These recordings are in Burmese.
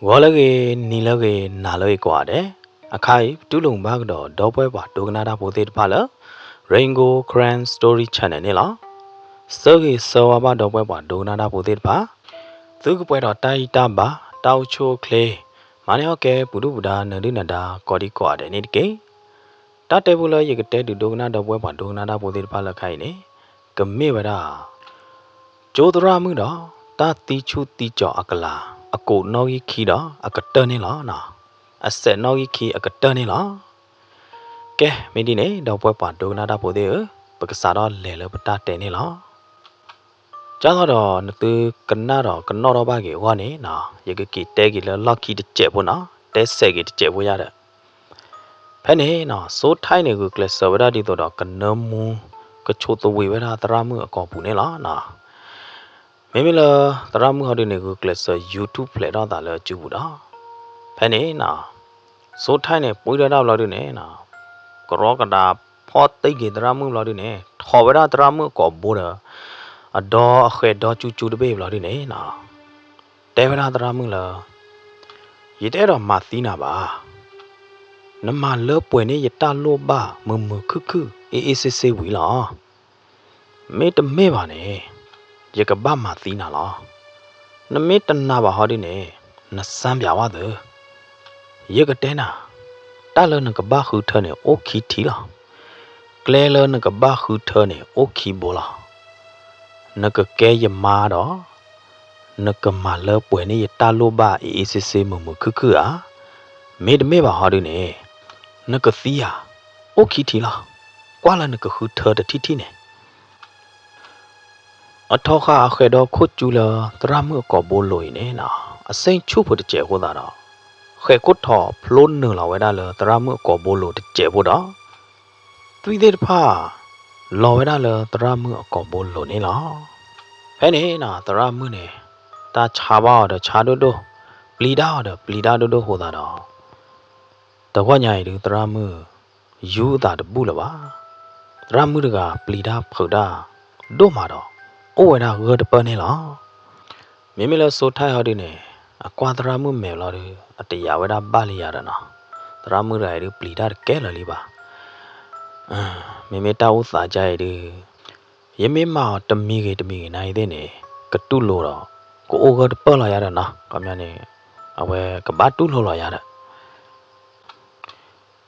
ဝါလကေနီလကေနာလွေကွာတဲ့အခိုင်တူလုံဘကတော့ဒေါ်ပွဲပါဒိုကနာတာပိုသေးတဖလာ Rainbow Grand Story Channel နဲ့လားစောကေစောဝါဒေါ်ပွဲပါဒိုကနာတာပိုသေးတဖသူကပွဲတော့တိုက်တာပါတောက်ချိုကလေးမနေဟုတ်ကဲပုဒုပဒါနန္ဒိနတာကော်ဒီကွာတဲ့နေတကေတတဲဘူးလရေကတဲဒိုကနာဒေါ်ပွဲပါဒိုကနာတာပိုသေးတဖလာခိုင်နေကမေဝရာကျိုးတရမှုတော့တာတီချူတီကြောအကလာအကိုနော်ကြီးခီတော့အကတနေလားနော်အစက်နော်ကြီးခီအကတနေလားကဲမင်းဒီနေတော့ပွဲပါဒိုနာတာပိုသေးပကစားတော့လဲလပတာတဲနေလားကျတော့နသူကနာတော့ကနော်တော့ဘာကြီးဟောနေနော်ရကကီတဲကြီးလလောက်ခီတကျက်ပေါ့နော်တဲဆက်ကြီးတကျက်ဖို့ရတဲ့ဖဲနေနော်စိုးထိုင်းနေကိုကလစဝရဒီတော့ကနမူကချိုတဝေဝရတရမှုအကောပူနေလားနော်မေမီလာတရမှုဟောဒီနေကိုကလစ YouTube ဖလက်တော့တာလဲကျူဘူးတော့ဖဲနေနော်စိုးထိုင်းနေပွေးတော့လောက်ဒီနေနော်ကရောကတာဖော့တိတ်ကြီးတရမှုလောက်ဒီနေထော်ဝရတရမှုကောဘူရအဒေါ်အခဲဒေါ်ကျူတပေးလောက်ဒီနေနော်တဲဝရတရမှုလားရတဲ့တော့မသီးနာပါနမလောပွေနေရတလို့ပါမမခုခုအေးစစ်ဝီလားမေတမေပါနဲ့ရကဘာမသီးနာလားနမေတနာပါဟောဒီနေနစမ်းပြဝါတဲ့ရကတဲနာတလနကဘာခုထနေအိုခီတီလားကလဲလနကဘာခုထနေအိုခီဘောလားနကကဲရမာတော့နကမလောပွေနေရတလို့ပါအေးစစ်မမခုခုအာမေတမေပါဟောဒီနေနကသီးယာအိုခီတီလားကွာလနကခုထတတီတီနေအထောက်ခအခဲတော့ခုကျူလာတရမှုကောဘိုလိုနေနာအစိမ့်ချုဖို့တကျဲဟောတာတော့ခဲကုတ်ထော်ဖလုံးနလာဝဲတာလတရမှုကောဘိုလိုတကျဲဖို့တော့သွီးတဲ့ဖာလော်ဝဲတာလတရမှုကောဘိုလိုနေလားဖဲနေနာတရမှုနေတာချာပါတော့ချာတို့တို့ပလီဒါတော့ပလီဒါတို့တို့ဟောတာတော့တခွညာရီတရမှုယူတာတပူလပါတရမှုတကပလီဒါဖော်တာတို့မှာတော့အိုဝဲတာဂတ်ပနေလားမိမိလဆိုထိုင်ဟောဒီနေအကွာတရမှုမဲလာတယ်အတရားဝဲတာပါလီရတာနော်တရမှုရိုင်ပလီဒါကဲလလီပါမိမိတောက်စာကြရည်ရမိမတမီကြီးနိုင်တဲ့နေကတုလို့တော့ကိုအိုဂတ်ပလာရတာနော်ကမြနေအဝဲကဘာတုလို့လာရတာ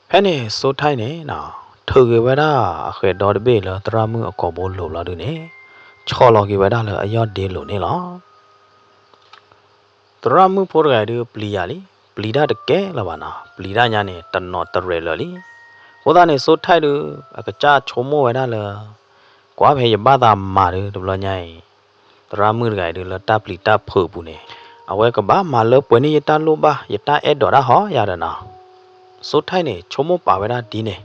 ဖဲနေဆိုထိုင်နေနော်ထိုကေဝဲတာအခဲတော်တပေလတရမှုအကောဘောလို့လာတယ်နေချော်လော်ကေဝဲတာလအယောဒေလို့နေလားတရမှုဖို့ရတဲ့ပလီယာလီပလီဒါတကဲလာပါနာပလီဒါညာနေတနော်တရဲလလီဟိုသားနေစိုးထိုက်လို့အကကြချုံမိုးဝဲတာလေကွာဖေးရပါတာမာတယ်ဒဘလညိုင်တရမှုရတဲ့လတပ်ပလီတပ်ဖို့ဘူးနေအဝဲကဘာမာလပွေနေရတလို့ပါရတအဲ့တော်ရဟောရတနာစိုးထိုက်နေချုံမိုးပါဝဲတာဒီနေ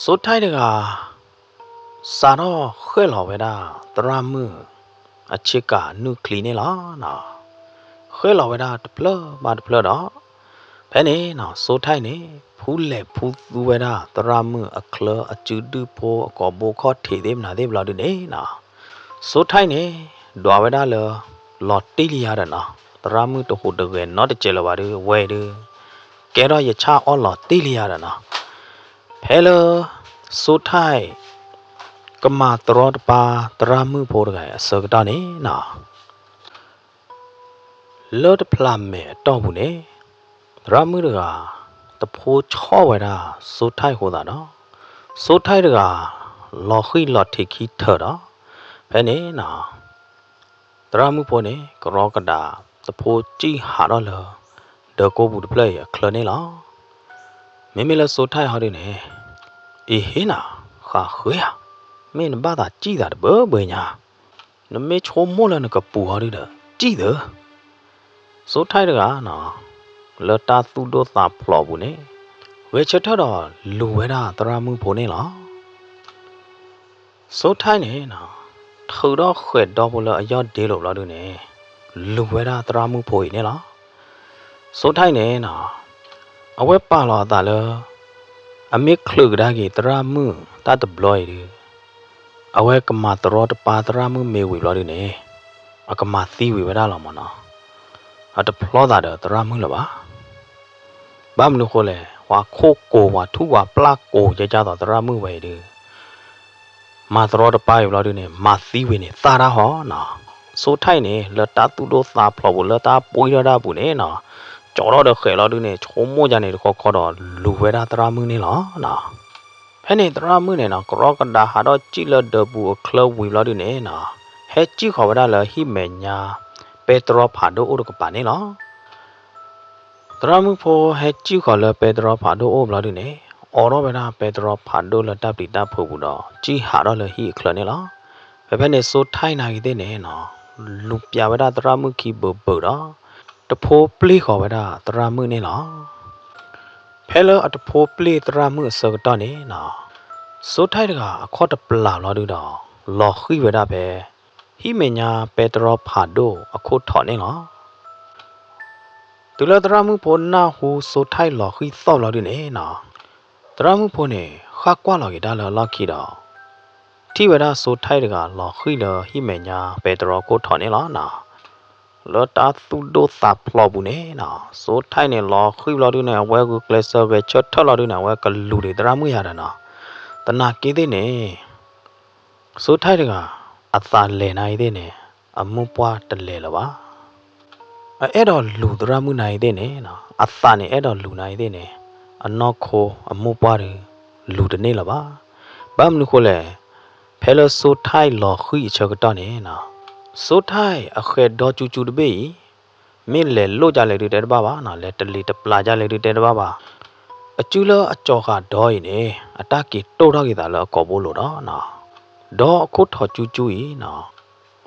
စိုးထိုက်တကစာတော့ခွဲလော်ဝဲတာတရမှုအချစ်ကနုကလီနေလားနော်ခွဲလော်ဝဲတာတပလမတပလတော့ဖဲနေနော်စိုးထိုက်နေဖူးလေဖူးသူဝဲတာတရမှုအခလအကျူတူဖို့အကောဘောခော့ထေသေးမနာသေးဘလောက်ဒီနေနော်စိုးထိုက်နေဒွာဝဲတာလော်တိလီရတာနော်တရမှုတခုတကယ်နော်တကျလပါရဝဲတယ်ကဲတော့ရချအော်လော်တိလီရတာနော်ဖဲလောစိုးထိုက်ကမာတရောတပါတရမှုဖို့တကယ်အစကတော့နေနော်လော်တဖလာမဲတော့ဘူးနေတရမှုတကတဖိုးချောဝဲတာစိုးထိုက်ဟောတာနော်စိုးထိုက်တကလော်ခိလော်ထိခိထတော့ဖဲနေနော်တရမှုဖို့နေကရောကတာတဖိုးကြည့်ဟာတော့လောဒေကိုဘူးတပလက်ရခလနေလားမိမိလည်းစိုးထိုက်ဟောတယ်နေအေးဟင်းနာခါခွေးမင်းဘာသာကြည့်တာဘယ်ညာနမေချုံမိုးလည်းကပူဟာတယ်ကြည့်တယ်စိုးထိုက်တကနော်လတာသူတို့သာဖလော်ဘူးနေဝဲချက်ထတော့လူဝဲတာတရမှုဖို့နေလားစိုးထိုက်နေနော်ထူတော့ခွဲ့တော့ဘလအယော့ဒေးလို့လာတယ်နေလူဝဲတာတရမှုဖို့နေလားစိုးထိုက်နေနော်အဝဲပါလာတာလေအမေခလုကဒါကြီးတရမှုတတ်ဘလော်ရီအဝဲကမာတရောတပါတရမှုမေဝီလာတယ်နေအကမာသီဝီဝဲတာလာမနော် at the plother the ramulaba. Bam no hole, wa coco, wa two, wa black, o, jajada the ramu way do. Mathro the pie bloodine, mathi winnie, thara ho, na. So tiny, let that to those that plow, let that boy da bunena. Choro the helodine, chomo jane, cocoda, luvera the ramuni la, na. Penny the ramunena, crocodile had a chiller the boo club with lodine, Hechi Hovada Himenya Petro Pado Urupanilla Dramupo Hechi Color Pedro Pado Obladine Orovera Pedro Pado la Tapita Pobuda G Harola He Clanilla Pepene so tiny dene Lupiavada Dramuki Boboda The poor plea Hovada Dramunilla Pella at the poor plea Dramu Sogdani So tiger caught a plow loduda Lohiveda be Himenya Pedro Pado a coat toning la. Tula dramu pona who so tai lo he thought in na. Dramu pone, Hakwa gidala lakida. Tivera so tiger lo hila Himenya Pedro coat toning la na. Lota thudo tha plobune na. So tiny lo hiloduna wegu glaser ve chotaloduna weka ludi dramu yadana. The nakidine. So tiger. Atha lena idene amupwa telelaba edo ludra munai dene na athani edo luna idene anokho amupwa de ludne laba bamnu khole phelo so thai lo khi chagta ne na so thai akhe do chu chu de be min le lo ja le de ba ba na le tali te pla ja le de ba ba achulo acho kha do ine ataki to da ki da la ko bo lo da na do ko tho chu chu yi na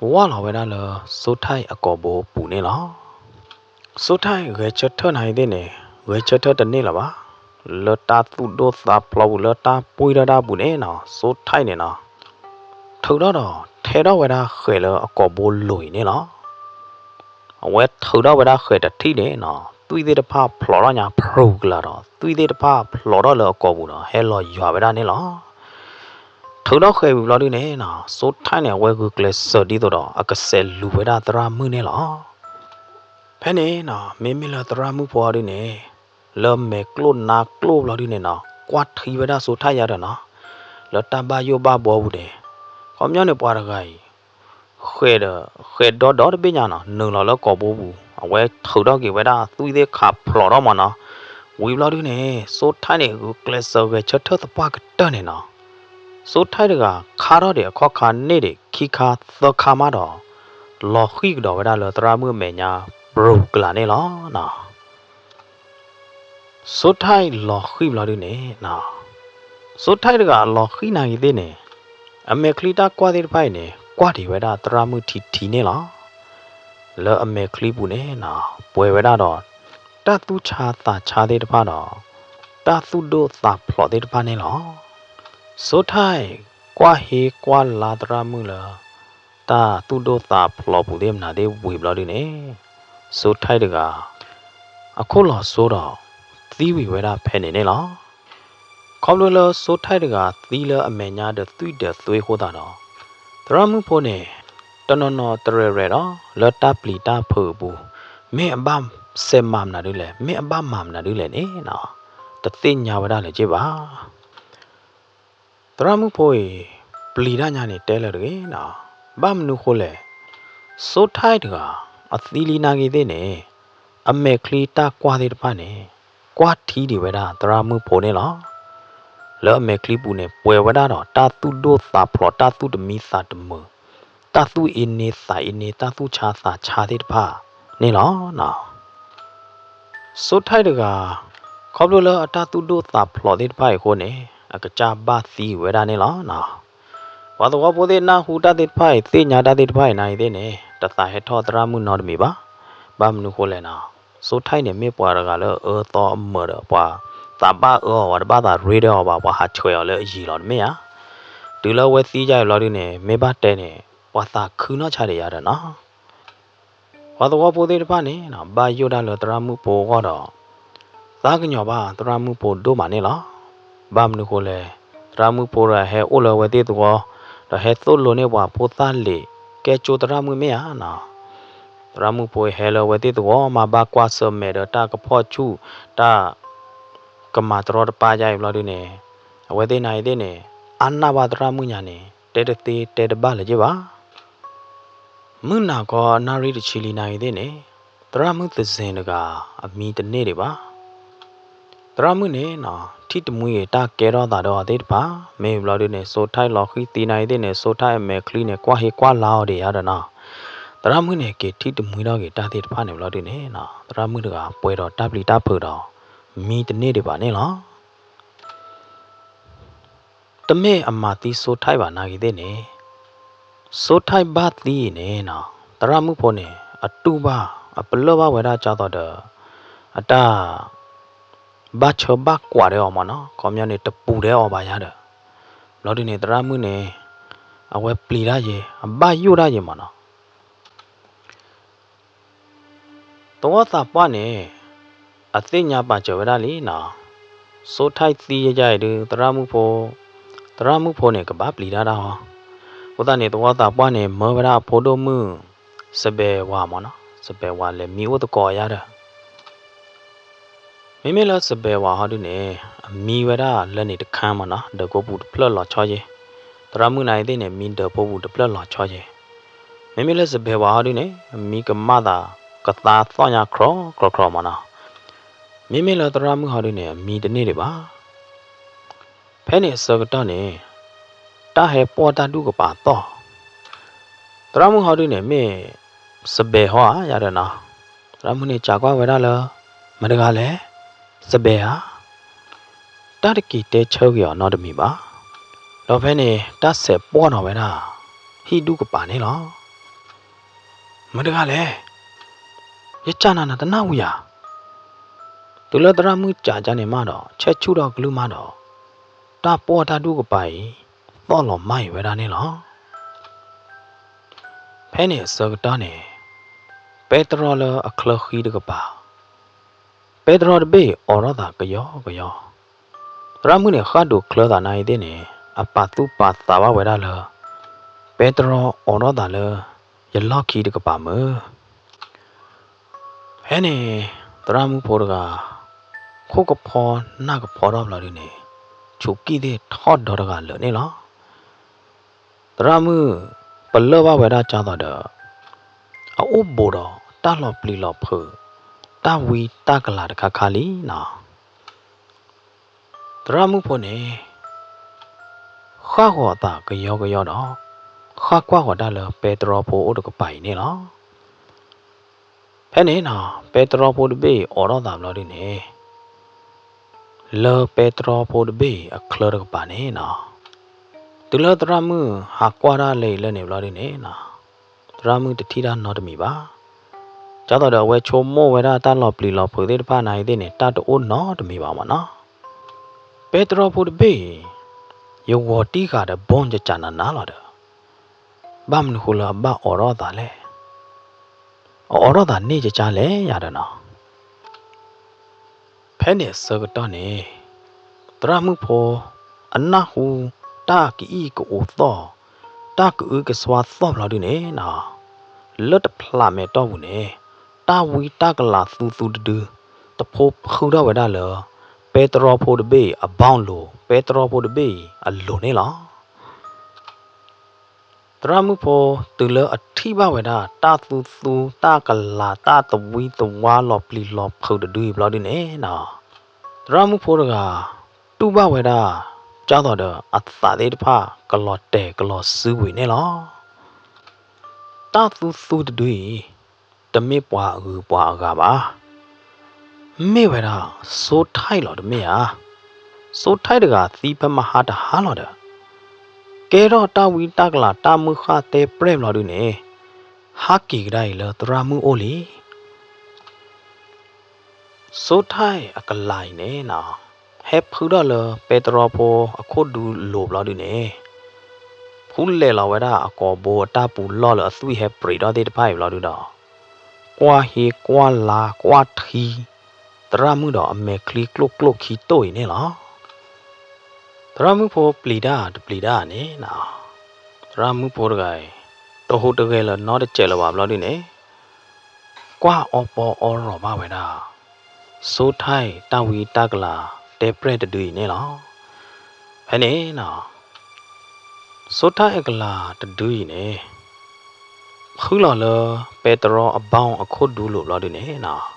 wa la we da la so thai a ko bo pu ne la so thai ge chat tho nai de ne ge chat tho de ne la ba le ta tu do sa plo le ta pui da da pu ne na so thai ne na thau da the da we da khe le a ko bo loi ne la we thau da we da khe da thi ne na tui de pha phlo da nya phro la da tui de pha phlo da le ko bu da he lo ywa we da ne la Thou đó khơi lo đi nè na số thái này quay ngược lại sợ đi đó à cái xe lù với đa tra mưa nè lo thế nè na mình là tra mưa qua đi nè lâm mẹ clone na clone lo đi nè na quát thi với đa số thái giờ đó na là ta ba yo ba bỏ vụ đấy không nhớ nè qua được cái khơi đó bên nhà na nương là có bố vụ à quay thou đó kì với đa tôi để khap lo đó mà na quỳ lo đi nè số thái này ngược lại sợ cái chất thớt qua cái tên này na số thái được khá đó để khó khăn nè để khi khá thơ khá mà đó lo khi đó với đa là tra mưa mẹ nhà bro là nè lo nè số thái lo khi lo đi nè nè số thái được lo khi này thế nè mẹ khi ta qua đi phải nè qua đi với đa tra mưa thì nè lo lỡ mẹ khi bu nè nè bồi với đa đó ta tu cha đi phải đó ta tu đô ta plot đi phải nè lo số thái qua he qua la tra mưa là ta tu đô ta plot bu đêm nào để bùi lo đi nè số thái đượcအခုလောဆိုတော့သီးဝီဝဲတာဖဲနေနေလားခေါလို့လောဆိုထိုက်တကသီးလအမေညာတဲ့သွိတဲ့သွေးဟိုတာတော့ဒရမှုဖို့နေတနော်နော်တရရတော့လတပလီတာဖို့ဘူးမင်းအဘစေမမ်နာဒူလေမင်းအဘမမ်နာဒူလေနေနော်တသိညာဝဒလေကြည့်ပါဒရမှုဖို့ပလီတာညာနေတဲလေတကေနော်ဘာမနုခိုလေဆိုထိုက်တကအသီလီနာကြီးတဲ့နေအမေကလီတာကွာတဲ့ပါနေကွာထီဒီဝဲတာတရာမှုဖို့နေလားလောအမေကလီပူနေပွဲဝဲတာတော့တာသူဒိုသာဖလောတာသူတမီစာတမတာသူအင်းနေတာအင်းနေတာသူချာစာချာတဲ့ပါနေလားနော်ဆိုထိုက်တကခေါပလိုလအတာသူဒိုသာဖလောတဲ့ပါခိုနေအကကြပါသီဝဲတာနေလားနော်ဝါတော့ပိုတဲ့နာဟူတာတဲ့ပါသိညာတာတဲ့ပါနိုင်တဲ့နေတသဟဲထောတရာမှုနော်တမီပါဘာမနုခိုလဲနော်số thái này mấy bữa rồi là ở to mở đó qua ta ba ở ba ta read đó ba hạt chơi là gì rồi mấy á từ lâu với tí dài rồi đi nè mấy ba tên nè qua ta cứ nó chạy để ra nó qua tôi qua bố đây ba nè nó ba yêu đã là tra mu bố qua đó ta cái nhỏ ba tra mu bố đôi mà nè đó ba mình cô lệ tra mu bố là hè ô lơ với tí tôi qua là hè tốt luôn nè qua bố ta lệ cái chỗ tra mu mấy á nó ရာမှုပွေဟဲလဝတိတောမှာဘာကွာစမဲဒတာကဖောချူတာကမာတရတပါကြိုင်ဘလို့ဒီနေအဝဲသေးနိုင်တဲ့နေအနာဘာတရာမှုညာနေတဲတသေးတဲတပါလေကြပါမနာကောနာရီတချီလီနိုင်တဲ့နေတရာမှုသစင်တကအမီတနေ့တွေပါတရာမှုနေနော်ထိတမွေတာကဲတော့တာတော့တဲ့ပါမေဘလို့ဒီနေဆိုထိုင်လောက်ခီတီနိုင်တဲ့နေဆိုထိုင်မဲခလီနေကွာဟေကွာလာအော်တွေရတော့နော်တရာမှုနေကေထိတမွေတော့ကေတာတဲ့ဖာနေဘလို့ဒီနေနော်တရာမှုတကပွဲတော့တပ်လီတပ်ဖို့တော့မီတနေ့တွေပါနေလားတမဲအမတီဆိုထိုင်ပါနာကြီးတဲ့နေဆိုထိုင်ပါတီနေနော်တရာမှုဖို့နေအတူပါအပလောပါဝဲတာကြတော့အတာဘာချဘကွာရဲအောင်မနော်ခေါမြနေတပူရဲအောင်ပါရတယ်လောဒီနေတရာမှုနေအဝဲပလီရရေအဘယိုရရေမနော်တော့သာပွားနေအသိညာပါကြဝရလီနော်ဆိုထိုက်သီးရကြရတရာမှုဖို့နေကဘာပလီရတာဟောဘုဒ္ဓနေတော့သာပွားနေမောဗရာဖိုတိုမှုစပေဝါမနော်စပေဝါလေမီဝတ်ကောရတာမိမိလစပေဝါဟာဒီနေအမီဝရလက်နေတခမ်းမနော်ဒကိုပူဖလလော်ချောကြီးတရာမှုနိုင်တဲ့နေမင်းတပိုးဘူးတဖလလော်ချောကြီးမိမိလစပေဝါဟာဒီနေအမီကမတာကတာသောညာခရောမနော်မိမိလတရာမှုဟာဒီနေအမီတနေ့တွေပါဖဲနေစကတော့နေတာဟဲပေါ်တာတုကပါတော့တရာမှုဟာဒီနေမေစပေဟောရရနော်တရာမှုနေကြာကွာဝဲရလားမတကားလဲစပေဟာတတကီတဲချောကြောနော်တမီပါတော့ဖဲနေတဆက်ပေါ်တော့ဝဲတာဟီတုကပါနေလောမတကားလဲရချနာနာတနာဝူယာသူလတရာမှုကြာကြနေမှတော့ချက်ချူတော့ဂလူမတော့တာပေါ်တာတုကပိုင်တော့လောမိုင်ဝဲတာနေလောဖဲနေစကတော့နေပက်ထရိုလအခလခီတကပါပက်ထရိုဘေအော်ရတာကယောတရာမှုနေခါဒုခလတာနိုင်တဲ့နေအပတူပါတာဝဝဲတာလပက်ထရိုအော်ရတာလရလောက်ခီတကပါမဟဲ့နေတရာမှုဖို့တကခုကဖောနာကဖောတော့လာနေချုပ်ကီတဲ့ထော့တော့ကလနေလားတရာမှုပလောဘဝဲတာကြတော့အိုးဘောတော့တာလောပလီလောဖတာဝီတာကလာတခါခါလီနော်တရာမှုဖို့နေခါဟောတာကယောတော့ခါကွာဟောတာလပက်ထရိုဖို့အိုတကပိုင်နေလားဖဲနေနော်ပက်ထရိုဖို့တဘေအော်တော့တာမလို့ဒီနေလောပက်ထရိုဖို့တဘေအခလရကပါနေနော်သူလတရာမှုဟာကွာရလေလဲနေလို့ဒီနေနော်တရာမှုတတိတာနော်တမီပါကြတော့ဝဲချိုမိုးဝဲတာတာလောပလီလောဖို့တဲ့တဖာနိုင်တဲ့နေတတ်အိုးနော်တမီပါမနော်ပက်ထရိုဖို့တဘေယောဝတီကတဲ့ဘွန်ကြချနာနာလာတယ်ဘာမနခုလာဘာအော်ရောတာလဲအော်ရောတာနေကြချလဲရတယ်နော်ဖဲနေစကတော့နေတရာမှုဖို့အနာဟုတာကီကိုသောတာကူကစွာသောလာဒီနေနော်လွတ်ဖလာမဲတော့ဘူးနေတာဝီတာကလာသူတူတဖို့ခူတော့ဝဒါလောပက်ထရိုဖို့တဘေအဘောင်းလိုပက်ထရိုဖို့တဘေအလိုနေလားတရာမှုဖို့သူလအထိဘဝဒါတာသူတာကလာတာတဝီတဝါလောပလီလောဖုတ်တူဘလောဒီနေနော်တရာမှုဖို့ကတူဘဝဒါကြောက်တော့အသာသေးတဖာကလော့တဲကလော့စူးဝေနေလားတာသူတူတမေပွားအပွားကပါမေဝရာဆိုထိုင်လို့တမေဟာဆိုထိုင်တကသီပမဟာတဟာလို့တဲ့ကဲတော့တာဝီတကလာတာမှုခတဲ့ပရက်လို့ဒီနေဟာကီကြိုင်လတရာမှုအိုလီဆိုထိုင်အကလိုက်နေနော်ဟဲဖူတော့လပက်ထရိုဖိုအခုဒူလိုဘလာဒီနေဖူလေလာဝဲတာအကောဘောတာပူလော်လအသွိဟဲပရီတော့တဲ့ဖိုင်ဘလာဒီတော့ကွာဟီကွာလာကွာထီတရာမှုတော့အမေကလီကလုတ်ခီတိုးနေလားတရာမှုဖို့ပလီဒါနေနော်တရာမှုဖို့တကယ်တော့ဟုတ်တကယ်လနော်တဲ့ကျဲလပါဘလာဒီနေ qua ở bỏ ở rồi ba vậy đó số thay tao vì ta là để pre được đuổi nè nó phải nè nó số thay là được đuổi nè khứ lờ Petro ở bao ở khốt đủ lụt lọ đi nè nó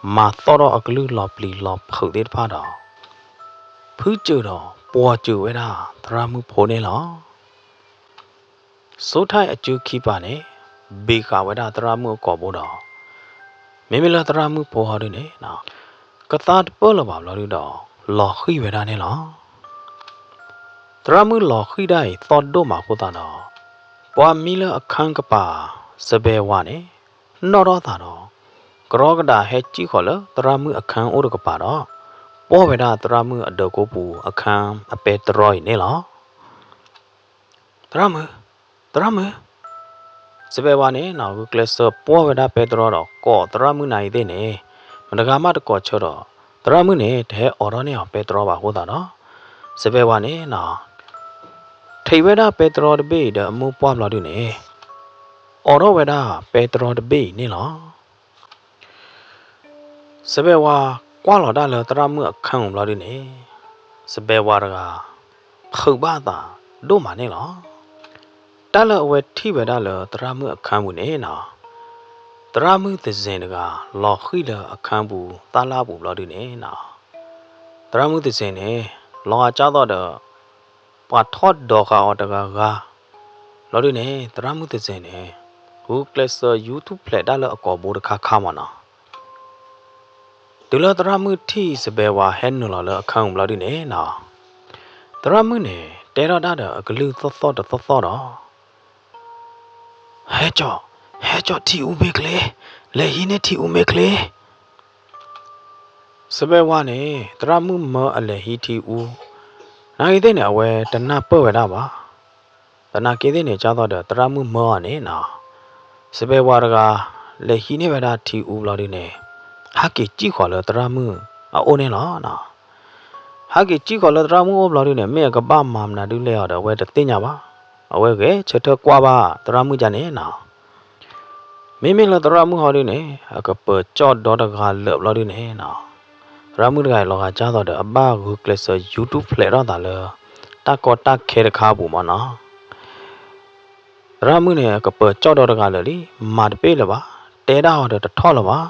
mà to đó ở cái lư lọp lì lọp khử đến pha đó phứ chưa đó bùa chưa vậy đó ra mưa phổ nè nó số thay ở chưa khi bà nè bị cả vậy đó ra mưa cỏ bồ đó mấy là ra mưa phổ họ đi nè nó cái ta bơ là bảo là đi đó lò khi vậy đó nè nó ra mưa lò khi đây to đô mà của ta đó bùa mi là khang cái bà sẽ bè qua nè nó đó ta đó cái đó hết chỉ khỏi lỡ ra mưa khang ở cái bà đó bố vậy đó ra mưa ở đầu cổ bù khang ở Petro nè nó ra mưa sẽ bè qua nè nào cái class bố vậy đó Petro đó có ra mưa này thế nè mà cái mà có chờ đó ra mưa nè thế ở đó nè Petro bảo của ta đó sẽ bè qua nè nào thì vậy đó Petro được bị đó mua bom là được nè ở đó vậy đó Petro được bị nè nó sẽ bè qua là đã là ra mưa khang là được nè sẽ bè qua là không ba ta đố mà nè nó đã là về thì vậy đó là ra mưa khang bù nè nó ra mưa từ giờ là lò khi là khang bù ta la bù là được nè nó ra mưa từ giờ nè lò cha đó đó bà thoát đồ cả ở đó gà lo đi nè ra mưa từ giờ nè class YouTube play đã là có bộ được khá mà nó từ là ra mưa thì sẽ bè qua hen nó là không lo đi nè nó ra mưa nè để đó đã được cái lư to đó hết cho thì u mê kle lấy hi nè thì u mê kle sẽ bè qua nè ra mưa mờ lấy hi thì u này thế nào về tận na bơ về đâu ba tận na kia thế này cho tôi được ra mưa mờ này nào sẽ về qua ra lấy hi này về đâu thì u lo đi nè hắc cái chỉ khỏi là ra mưa à ô này nó nào hắc cái chỉ khỏi là ra mưa ôm lo đi nè mấy cái ba mắm nào đi lấy ở đâu về được tiền nhà ba ở về cái chơi thơ qua ba ra mưa cho nè nào mấy là ra mưa họ đi nè cái bờ cho đó được gà lợp lo đi nè nào ra mưa cái lo gà cho tôi được ba cái class YouTube play đó ta là ta có ta khéo khá bù mà nó ra mưa này cái bờ cho đó được gà lợp đi mà được là ba té đau được thọ là ba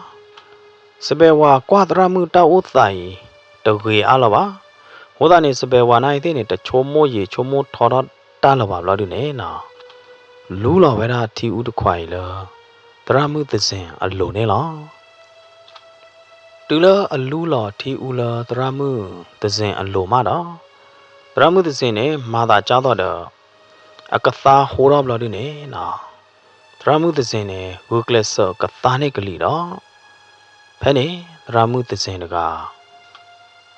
sẽ về qua ra mưa ta út tại từ người à là ba hôm nay sẽ về này thế này ta chôm mô thọ đó ta là ba lo đi nè nào lú là vậy đó thì út khoai là ra mưa từ sen ở lỗ này lo từ là ở lú là thì u là ra mưa từ sen ở lỗ mà đó ra mưa từ sen này mà ta cho đó được à cái ta hồ đó lo đi nè nào ra mưa từ sen này vừa class cái ta này cái gì đó phải nè ra mưa từ sen được à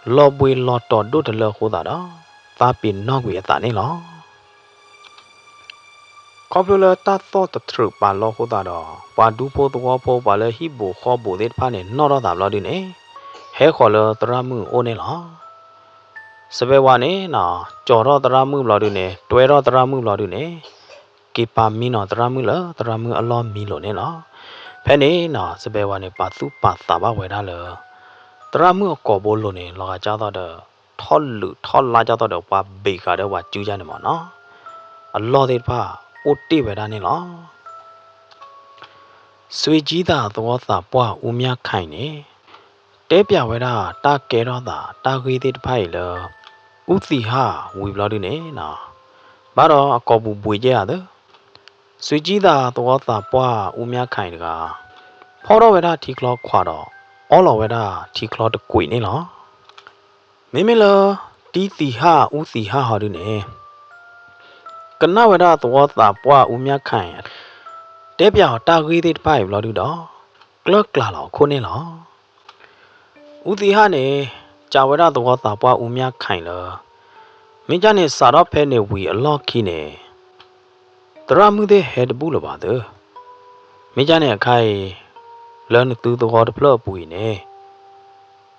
lo bùi lo tọt đốt được hồ đó ta pin nó bị ta này lo có bao giờ ta to tập thử bà lo hồ đó bà đủ phố bà lấy hít bộ kho bộ đết pha này nó đó tạm lo đi nè hết khỏi là ra mưa ô này lo sẽ về qua nè nào cho đó ra mưa lo đi nè đuôi đó ra mưa lo đi nè kịp bà mi nó ra mưa alo mi lo nè nó phải nè nào sẽ về qua nè bà tu bà ta bà về đó là ra mưa có bộ lo nè lo cho đó được thọ la cho đó được bà bị cả đó bà chú cha này mà nó alo thì bà ô ti về đó nè nó suy chỉ taตัวta bỏ u mía khai nè té bia về đó ta kể đó ta ghi thì phải là u ti ha vui lo đi nè nào bà đó có bù bùi chứ à đó suy chỉ taตัวta bỏ u mía khai được à phao đó về đó thì lo khoa đó ở lo về đó thì lo được quỷ nè nó mấy là ti ha u ti ha họ đi nè cái nào về đóตัวta bỏ u mía khai để biểu ta ghi thì phải lo đi đó clerk là lo khôn nè nó u ti ha nè chào với đó tụi ta bỏ mía khai là mình cho nên sao đó phải nè vì lo khi nè ra mưa thế hết bù là bà đó mình cho nên khai lần từ tụi họ được bùi nè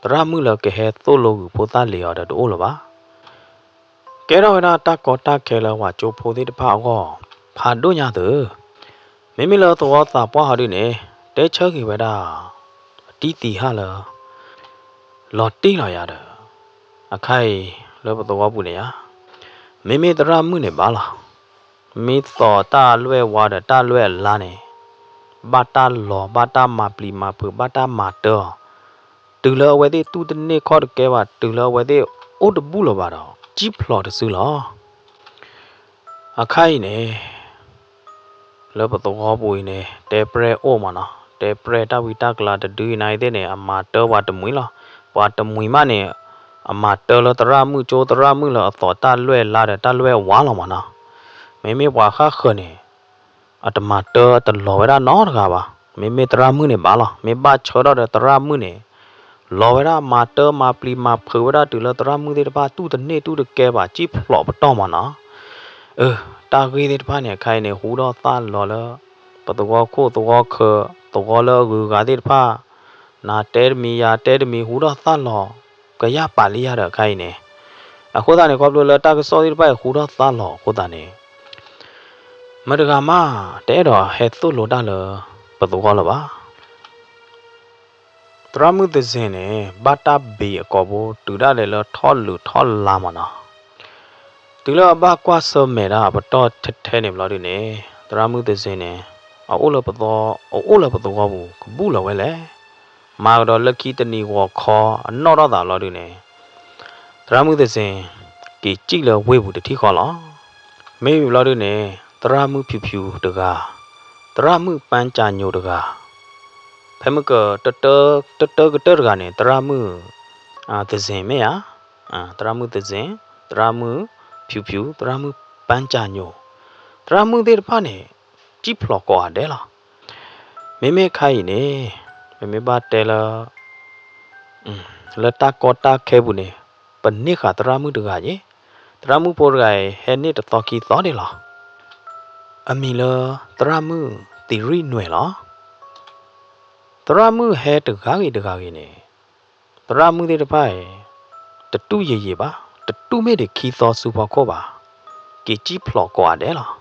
ra mưa là cái hết tô lô của ta liều được đủ là bà cái đó là ta có ta kể là hòa chỗ phố thì phá gò phá đôi nhà tử mấy là tụi ta bỏ họ đi nè တဲချောကေဝဒါတီတီဟာလာလော်တိလာရတယ်အခိုင်လောဘတော်ဘူးလေယာမေမေတရာမှုနေပါလားမေသောတာလွဲဝါဒတာလွဲလာနေဘာတာလောဘာတာမာပလီမာဖဘာတာမာတောတူလောဝဲတဲ့တူတနေခေါ်ကဲပါတူလောဝဲတဲ့အိုတဘူးလောပါတော့ជីဖလော်တဆူလောအခိုင်နေလောဘတော်ဘူးနေတဲပရဲအိုမနော်တဲပရဲတာဝီတာကလာတဒူနိုင်တဲ့နေအမာတောဝါတမွေးလားဝါတမွေးမနေအမာတောလတရာမှုကျိုးတရာမှုလောအတော်တာလွဲလာတဲ့တာလွဲဝါလောမနော်မေမေဘွာခါခနေအတမတောတလောဝဲတာနော်တကားပါမေမေတရာမှုနေပါလားမေဘချောတော့တဲ့တရာမှုနေလောဝဲတာမာတောမာပလီမာဖေဝဲတာတူလတရာမှုတဲ့တပါတူတနေတူတကဲပါជីဖလော့ပတော့မနော်တာဂေးတဲ့တပါနေခိုင်နေဟူတော့သားလော်လပတောခိုတောခတောလောဂူဂါတဲ့တပါနာတဲမီယာတဲမီဟူတော့သားလော်ကရပါလိရတဲ့ခိုင်နေအခုသားနေကောပလိုလတာကစောတဲ့တပါဟူတော့သားလော်ခုသားနေမတကမတဲတော့ဟဲ့သူ့လိုတာလပတောကောလပါတရမှုသစင်းနေဘာတာဘီအကောဘောတူရတယ်လထောလူထောလာမနာတူလဘကွာစမဲတာဘတော်ထထဲနေမလို့ဒီနေတရမှုသစင်းနေအိုလပတောအိုလပတောကောဘူးကဘူးလဝဲလေမာတော့လက်ကီတနီဝခေါ်အနော်တော့တာလို့ဒီနေတရမှုသစင်းဒီကြည့်လဝေးဘူးတတိခေါ်လောမေးပြီလို့ဒီနေတရမှုဖြူဖြူတကားတရမှုပန်းကြညိုတကားဖဲမကတတကတကနေတရမှုသစင်မေယာတရမှုသစင်တရမှုဖြူဖြူတရမှုပန်းကြညိုတရမှုတဲ့ဖာနေជីဖလော့ကောတယ်လားမေမေခိုင်နေမေမေဘာတဲလာလတာကောတာခဲဘူးနေပနိခါတရမှုတကားကြီးတရမှုပေါ်ကဟဲနေတတော်ကီတော်တယ်လားအမီလတရမှုတီရီနွယ်လားတရမှုဟဲတကားကြီးနေတရမှုတဲ့တဖိုင်တတူရေပါတတူမေတဲ့ခီသောစူပါခေါ်ပါကေជីဖလော့ကွာတယ်လား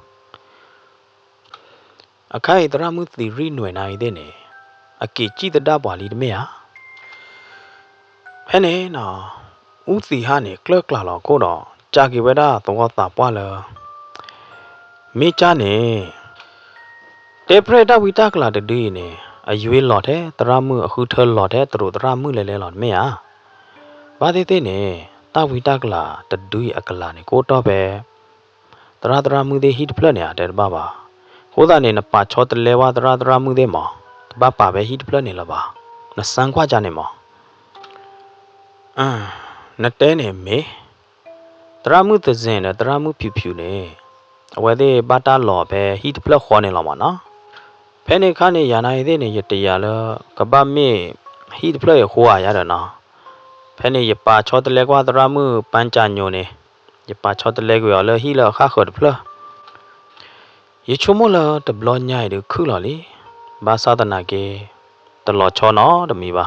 အခိုင်တရမှုတီရီနွယ်နိုင်တဲ့နေအကေជីတတပွားလီတမေဟာဟဲနေနော်ဦးစီဟာနေကလကလာတော့ကိုတော့ကြာကေဝဲတာတော့တာပွားလားမေချာနေတေပရတာဝီတာကလာတဒီနေအရွေးလော်တဲ့တရမှုအခုထလော်တဲ့သူတို့တရမှုလဲလော်မေဟာဘာသေးသေးနေတာဝီတာကလာတဒူအကလာနေကိုတော့ပဲတရမှုသေးဟိတဖလက်နေတယ်ဘာပါကိုသားနေနပါချောတလဲဝတရမှုသေးမောဘာပါပဲဟိတဖလက်နေလပါနစန်ခွာကြနေမောနတဲနေမေတရမှုသစင်နဲ့တရမှုဖြူဖြူနေအဝဲသေးဘာတာလော်ပဲဟိတဖလက်ခေါ်နေလောမနော်ဖဲနေခါနေရနိုင်သေးနေရတရလကပမေဟိတဖလက်ရခိုးရတယ်နော်ဖဲနေရပါချောတလဲကွာတရမှုပန်းကြညိုနေရပါချောတလဲကွာလဟိလခါခေါ်တဖလက်ရချုံမလတဘလညိုင်ဒခုလလီဘာသာတနာကေတလောချောနော်တမီပါ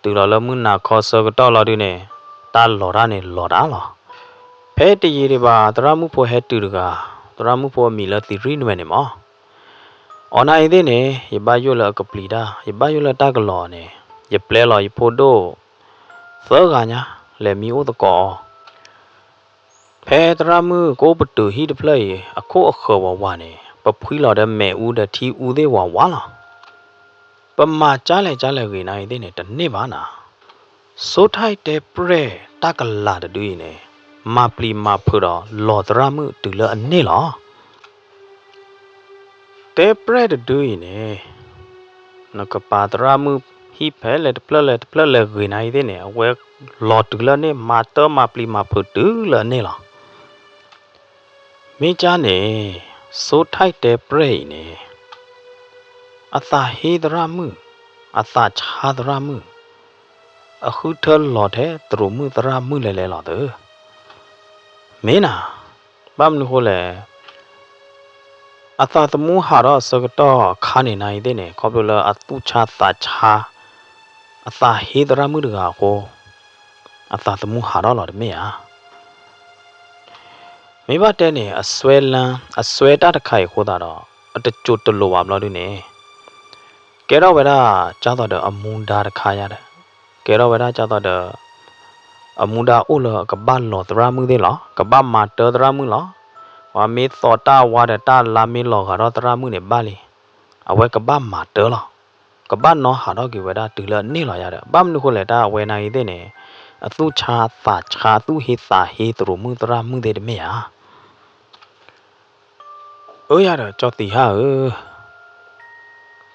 တူလောလမှုနာခေါ်စောကတော့လော်ဒီနေတာလော်ရနေလော်တာလောဖဲတရီတွေပါတရမှုဖို့ဟဲတူတကတရမှုဖို့မီလတီရီနွယ်နေမောအွန်နိုင်သေးနေရပါယိုလကပလီတာရပါယိုလတကလော်နေရပလဲလော်ရဖို့တော့သောကညာလေမီအိုတကောဖဲတရမှုကိုပတူဟီတဖလေအခုအခဝဝနေပဖွီလော်တဲ့မဲဦးတဲ့ထီဦးသေးဝဝါလားပမာကြားလဲခေနိုင်သေးနေတနေ့ပါနာစိုးထိုက်တဲ့ပရဲတကလာတူနေမာပလီမာဖူတော့လော်တရမှုတူလအနေလားတဲ့ပရဲတူနေနကပါတရမှုဟိဖဲလက်ပလက်ခေနိုင်သေးနေအဝဲလော်တူလနေမာတမာပလီမာဖူတူလအနေလားမိချာနေစိုးထိုက်တဲ့ပရဲနေအသာဟေဒရမှုအသာချာဒရမှုအခုထလော်တဲ့သူတို့မှုဒရမှုလဲလော်တဲ့မင်းနာဘာမလို့လဲအသာတမှုဟာတော့စကတော့ခါနေနိုင်တဲ့နေကောပလအတူချာတာချာအသာဟေဒရမှုတကာကိုအသာတမှုဟာတော့လော်တဲ့မေယာမိဘတဲ့နေအစွဲလန်းအစွဲတတခိုင်ခိုးတာတော့အတချို့တလို့ပါမလို့ဒီနေ Kero weda jatuh ada amunda kaya ada. Kero weda jatuh ada amunda ula kebal lo teramu deh lo, kebal mata teramu lo. Wami sota wada ta lami lo karo teramu ne bali. Awe kebal mata lo. Kebal no haro ki weda tula ni lo ya ada. Bam nu kule ta awe na ide ne. Tu cha tu hi sa hi terumu teramu deh me ya. Oh ya ada jati ha.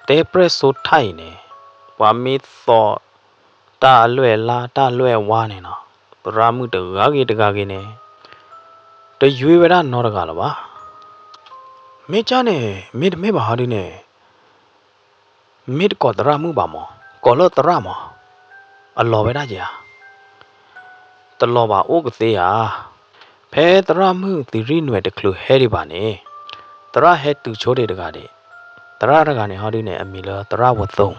Depresso thai ne. Wami so ta lue la ta lue wa ne no. Teramu tegagi ne. Te yui weda no da gala ba. Me cha ne mid me ba hari ne. Mid ko teramu ba mo. Ko lo teramo. Allo weda ja. Telo ba o ke ya. Phe teramu ti ri nwe de klu he ri ba ne. Tera he tu cho de ga de. Tera da ga ne hari ne ami lo tera wo thong.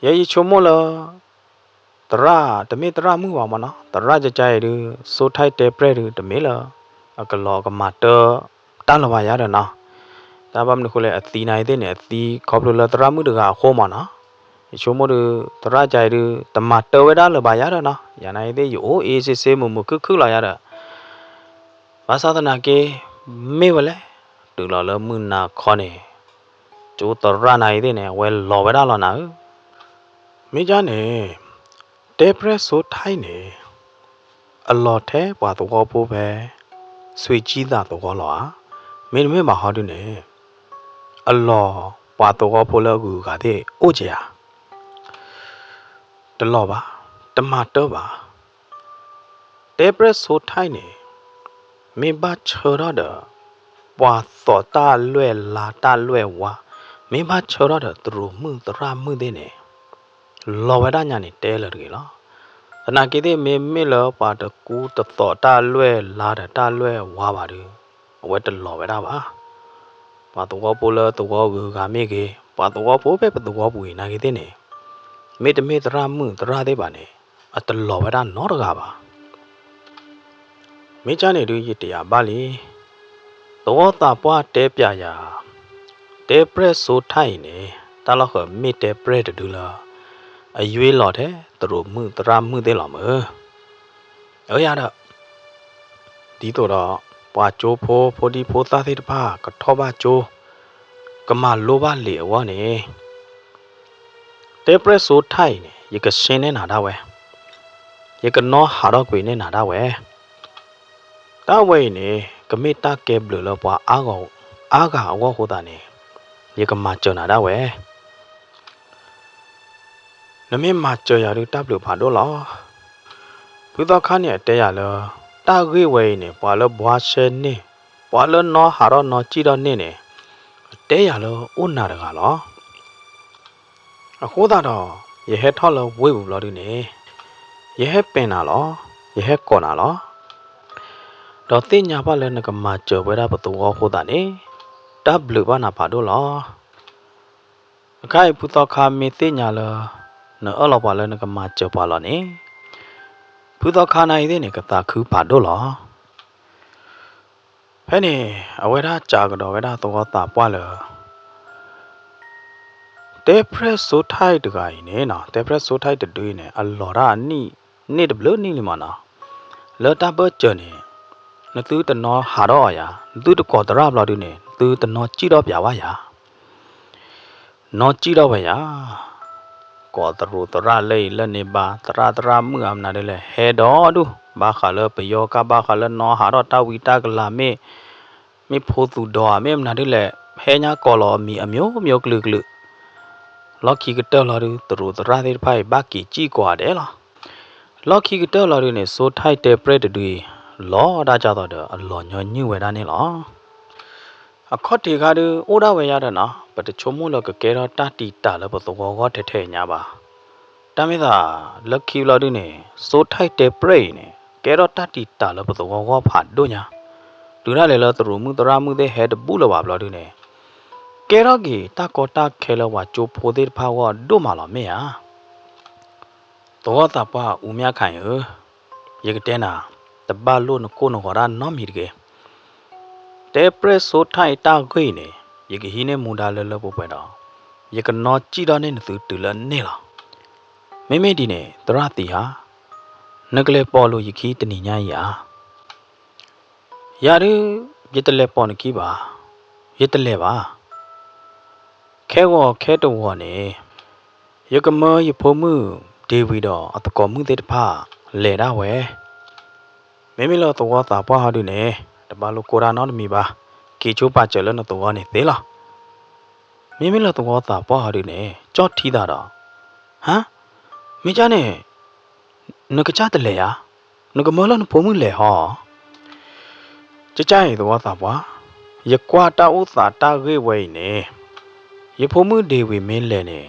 Ye yi chomo lo. Tera temi teramu ba mo no. Tera ja chai du so thai te pre du temi lo. Akalo ka mata ta lo ba ya da na. Ta bam nu kule ati nai de ne ati khop lo la teramu de ga kho ma na. Chomo du tera chai du tomato weda lo ba ya da na. Ya nai de yo e se mu mu khu la ya da. Ba sa na ke me wale tu lo lo mu na kho ne. Chu tera nai de ne we lo weda lo na. Me ja ne depresso thai ne. A lot the ba to go po be. Sweet cheese da to go lo. Me ma ha du ne. A lot ba to go po lo gu ga de o je ya. De lo ba. Tomato ba. Depresso thai ne. Me ba chora da. Ba so ta lue la ta lue wa. Me ba chora da tru mu tra mu de ne. Lo weda nya ni te lo ri lo. Na ke de me lo pa de ku to so ta lue la da ta lue wa ba du. We de lo weda ba. Ba to go po lo to go gu ga me ke. Ba to go po pe to go bu na ke de ne. Me de me tra mu tra de ba ne. A de lo weda no da ga ba. Me cha ne du yi te ya ba li. To ta pa te pya ya. Depresso thai ne. Ta lo kho me te pre de du la. A yue lo the tru mu tra mu de lo mo. Oh ya da. Di to da pa cho pho pho di pho ta the de pa ka tho ba cho. Ka ma lo ba le wa ne. Depresso thai ne. Ye ka shin ne na da we. Ye ka no ha ro kwe ne na da we. Ta we ne ka me ta ke blu lo pa a ga wa ho da ne. Ye ka ma cho na da we. Na me ma cho ya ru ta blu pha do lo. Pu to kha ne te ya lo. Ta gwe we ne pa lo bwa she ne. Pa lo no ha ro no chi do ne ne. Te ya lo o na da ga lo. A ho da do ye he tho lo we bu lo du ne. Ye he pin na lo. Ye he ko na lo. Do ti nya pa le na ka ma cho we da pa to ho da ne. Ta blu ba na pha do lo. Kai pu to kha me ti nya lo. No a lo pa le na ka ma cho pa lo ne. Pu to kha nai de ne ka ta khu pha do lo. Phe ne a we da cha ga do we da to ta pa lo. Depresso thai de ga ne na. Depresso thai de du ne a lo ra ni de blu ni ma na. Lo ta ba cho ne. Na tu ta no ha ro ya. Tu to ko tra lo du ne. Tu ta no chi do pya wa ya. No chi do ba ya. Ko tru tra le le ne ba tra mu am na de le he do du. Ba kha lo pe yo ka ba kha lo no ha ro ta wi ta ka la me. Me pho tu do me am na de le he nya ko lo mi a myo klu klu. Lo ki ka to lo du tru tra de phai ba ki chi kwa de lo. Lo ki ka to lo du ne so thai te pre de du. Lo da cha do de a lo nyo nyu we da ne lo. A khot ti ga du o da we ya da na. Ba de chom mo lo ka ke ro ta ti ta lo ba to go the the nya ba. Ta me da lo ki lo du ne so thai te pre ne. Ke ro ta ti ta lo ba to go pha do nya. Du ra le lo tru mu tra mu de he de bu lo ba lo du ne. Ke ro ki ta ko ta khe lo wa cho pho de pha wa do ma lo me ya. To ta pa u mya khan yo. Ye ka te na ta ba lo no ko no ho ra no mi de. Depresso thai ta gwe ne. Ye ka hi ne mu da lo bo pe do. ယကနောကြည်တော်နဲ့သူတူလနေလားမိမိဒီနဲ့တရတီဟာနကလေပေါ်လို့ယခီတနိညာယာယာရယတလေပေါ်နကီပါယတလေပါခဲဝခဲတော်နဲ့ယကမယဖို့မှုဒေဝီတော်အတကောမှုတဲ့တဖလေတာဝဲမိမိလောတော်သာပွားဟာဒီနဲ့တပါလို့ကိုရာနောမီပါကေချိုးပါကျလနတော်နဲ့သေးလားမိမိလောတော်သာပွားဟာဒီနဲ့ကြော့ထီးတာတော့ဟမ်မိကြနဲ့နကကြတလေယာနကမလနဖို့မှုလေဟောကြကြရဲ့တော်သာပွားယကွာတာဥသာတာခေဝဲနေယဖို့မှုဒေဝီမင်းလဲနေ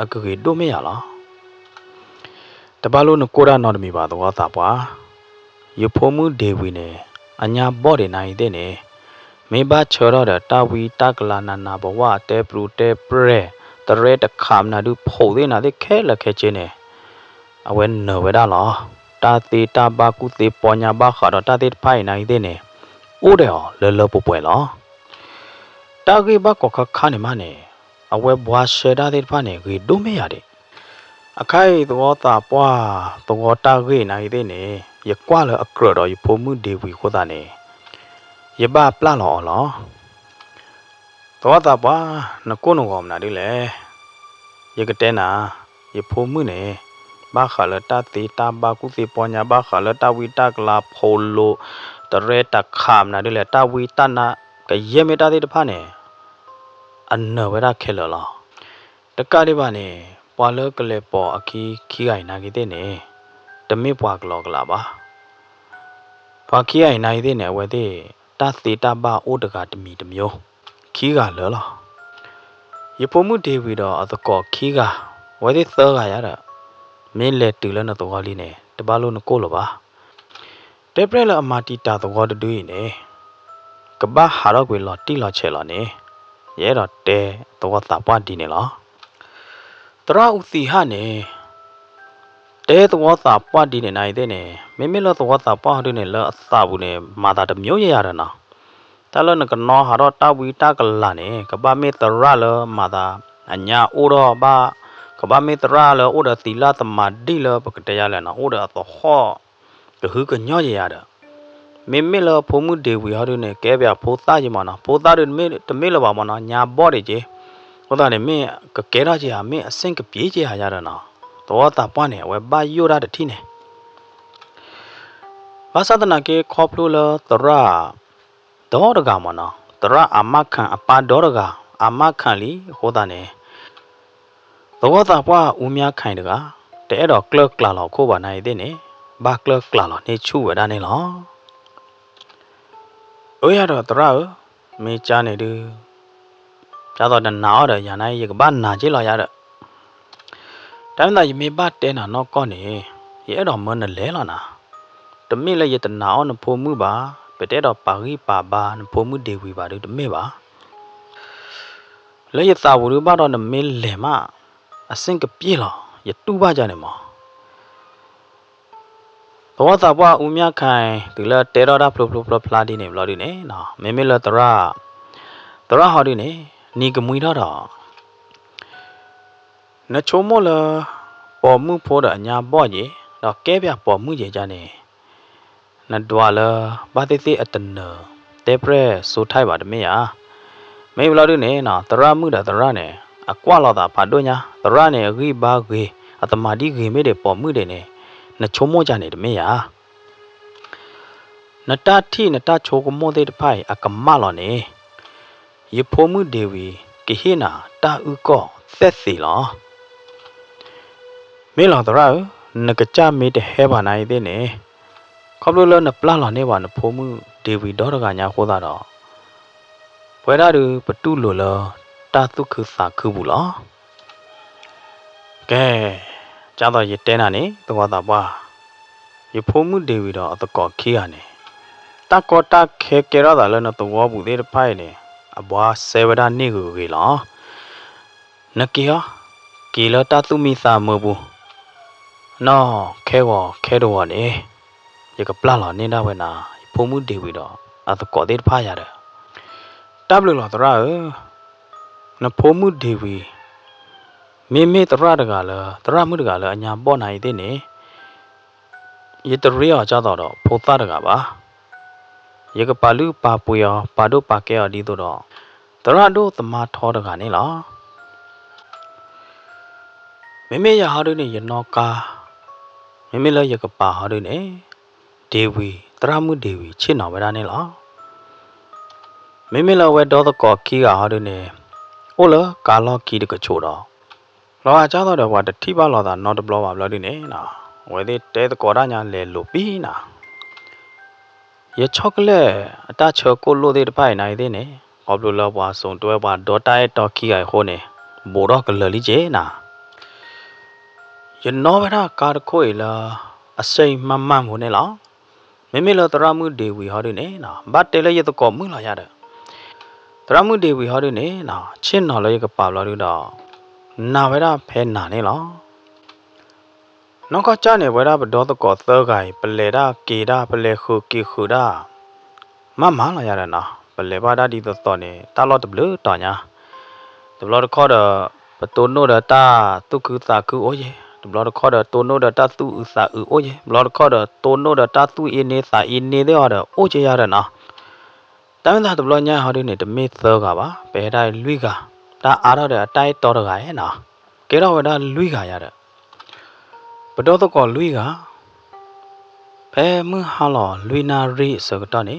အကကေတို့မရလားတပါလို့နကိုရာနောမီပါတော်သာပွားယဖို့မှုဒေဝီနေအညာဘော့တွေနိုင်တဲ့နေမေဘချောရတဲ့တာဝီတကလာနာနာဘဝတဲပရူတဲပရဲတရဲတခါမနာဒုဖို့သေးနာတဲ့ခဲလက်ခဲချင်းနေအဝဲနော်ဝဲဒါလားတာတေတာဘာကုတေပညာဘာခါတော့တာတေဖိုင်နိုင်တဲ့နေအိုးတယ်ဟောလောလောပပွဲလားတာကေဘကောခခါနေမနေအဝဲဘွားရှေတာတဲ့ဖာနေကေဒုမေရတဲ့အခိုင်သောတာပွားသောတာကေနိုင်တဲ့နေယကွာလအကရတော်ယဖို့မှုဒေဝီခိုးတာနေယဘပလလောလောသောတာပွားနကုနကောမနာဒီလေယကတဲနာယဖို့မှုနေဘာခလတာတေတာဘာကုစီပညာဘာခလတာဝီတကလာဖိုလိုတရဲတခါမနာဒီလေတာဝီတနာကယေမေတာတဲ့တဖာနေအနဝရခဲလောတကတိပါနေပွာလကလေပေါ်အခီခီအိုင်နာကိတဲ့နေတမေပွာကလောကလာပါဘာခီအိုင်နိုင်တဲ့နေဝဲတဲ့တသေတပါအိုတကတမီတမျိုးခီကလောလောယဖို့မှုဒေဝီတော်အတကောခီကဝဲတဲ့သောကရတာမင်းလက်တူလနတော်လေးနေတပါလို့နကိုလောပါတေပရလအမာတီတာတော်တူးနေကဘာဟာတော့ကွေလောတိလောချေလောနေရဲတော့တဲတော်တာပွားဒီနေလောတရဥစီဟာနေတဲတော်သာပွားဒီနေနိုင်တဲ့နေမိမိလောတော်သာပွားဒီနေလောအသဘူးနေမာတာတမျိုးရရတာနော်တလနကနောဟာတော့တဝီတကလာနေကပမေတရလောမာတာအညာအိုတော့ဘာကပမေတရလောအိုဒသီလာတမဒီလောပကတရလဲနော်အိုဒတော့ဟောကဟုကညောရရတာမိမိလောဖုံမှုဒေဝီဟာတို့နေကဲပြဖိုးသားကြီးမနော်ဖိုးသားတို့မေတမေလောပါမနော်ညာဘော့တွေကြီးဟောတာနေမင်းကကဲရကြီးဟာမင်းအစင်ကပြေးကြီးဟာရတာနော်တော်တာပွားနေဝဲဘာယိုရတဲ့ထီနေဘာသာတနာကေခေါပလိုလတရဒေါ်ရကမနော်တရအမခန်အပါဒေါ်ရကအမခန်လီဟောတာနေတော်တာပွားဦးများခိုင်တကတဲတော့ကလကလာလောက်ခိုးပါနိုင်တဲ့နေဘာကလကလာလောက်နေချူဝဒါနေလောအိုရတော့တရမေချာနေတူကျတော့တနာတော့ရနိုင်ရကဘာနာကြည့်လောက်ရတဲ့တမ်းသာယမေဘတဲနာတော့ကောနေရဲတော့မနလဲလာနာတမိလည်းယတနာအောင်ဖို့မှုပါပတဲတော့ပါရီပါပါဖို့မှုဒေဝီပါတို့တမိပါလဲယသာဝရဘတော့နမေလဲမအစင်ကပြေလောယတူပါကြနေမောဘောသာပွားဦးမြခိုင်ဒီလဲတဲတော့ဖလိုဖလာဒီနေဘလော်ဒီနေနော်မေမေလတရဟောဒီနေနီကမွေတော့နချိုမောလပေါ်မှုဖို့တော့အညာပေါ့ကြီးတော့ကဲပြပေါ်မှုကြီးကြနေနဒွာလဘာတိတိအတနတေပရက်ဆိုထိုက်ပါတမေယာမေဘလာဒုနေနော်တရမှုတာတရနေအကွာလောက်တာဘာတို့ညာတရနေအခိဘာခေအတမတိခေမေတဲ့ပေါ်မှုတဲ့နေနချိုမောကြနေတမေယာနတတိနတချိုကမောတဲ့တဖိုင်အကမလောနေယဖို့မှုဒေဝီကိဟိနာတာဥကောသက်စီလောမေလောတရနကကြမေတဲ့ဟဲပါနိုင်တဲ့နေခေါပလိုလနပလာလောနေပါနဖို့မှုဒေဝီဒေါရကညာခိုးတာတော့ဘွဲရတူပတုလိုလတာတုခစာခုဘူးလောကဲကျတော့ရတဲနာနေတော့တာပွားရဖို့မှုဒေဝီတော့အတကောခေးရနေတကောတခဲကေရတာလည်းတော့ဘူးသေးတဖိုင်နေအဘွားဆေဝဒနေကိုကေလောနကေယကေလတာတုမိစာမဘူးနော်ခဲတော့နေရကပလာလောနေတာဝဲနာဖို့မှုဒေဝီတော့အတကောသေးတဖားရတယ်တပ်လို့လောတရနဖို့မှုဒေဝီ မေမေတရတကလည်းတရမှုတကလည်းအညာပေါ်နိုင်တဲ့နေရတရီအောင်ကြတော့ဖိုသားတကပါရကပါလူပါပွေရောပါတို့ပါကဲရောဒီတော့တရတို့သမာထောတကနေလားမေမေရဟာတို့နေရနောကာမေမေလည်းရကပါဟာတို့နေဒေဝီတရမှုဒေဝီချစ်တော်ဝဲတာနေလားမေမေလည်းဝဲတော့ကော်ခီကဟာတို့နေအိုလကာလော်ခီတကချိုတော့လောအကြတော့ဘာတတိပါလောတာနော်တဘလောပါဘလောဒီနေနော်ဝဲတဲ့တဲကောရညာလဲလို့ပြီးနာရချောကလက်အတချောကိုလို့တဲ့ဖိုင်နိုင်တဲ့နေအော်ဘလောပွားစုံတွဲပွားဒေါ်တိုင်တော်ခီရဟိုနေဘောတော့ကလလီကျနာရနောဝရကာတခွေလာအစိမ်မမမို့နေလားမေမေလောတရမှုဒေဝီဟောဒီနေနော်ဘတ်တဲလဲရတကောမှုလာရတယ်တရမှုဒေဝီဟောဒီနေနော်ချင်းတော်လဲကပါဘလောဒီတော့နာဝရဖဲနာနေလားနောက်ကကြနေဝရဘဒေါတကောသဂိုင်ပလေတာကေတာပလေခုကေခုတာမမလာရတဲ့နော်ပလေပါတာဒီတော့နေတာလော့တဘလတော်ညာတဘလခေါ်တော့ပတိုနိုဒတာတုကုတာကူအိုယေတဘလခေါ်တော့တိုနိုဒတာသူဥစာအိုယေဘလခေါ်တော့တိုနိုဒတာသူအင်းနေစာအင်းနေတဲ့ဟောတော့အိုချရတဲ့နော်တမ်းသာတဘလညာဟောဒီနေတမေသောကပါဘယ်တိုင်းလွိကဒါအားတော့တဲ့အတိုက်တော်တကရဲ့နော်ကဲတော့ဝဒါလွိကရတဲ့ဘတော်တော့ကလွိကဘယ်မဟာလောလွိနာရီစကတော့နေ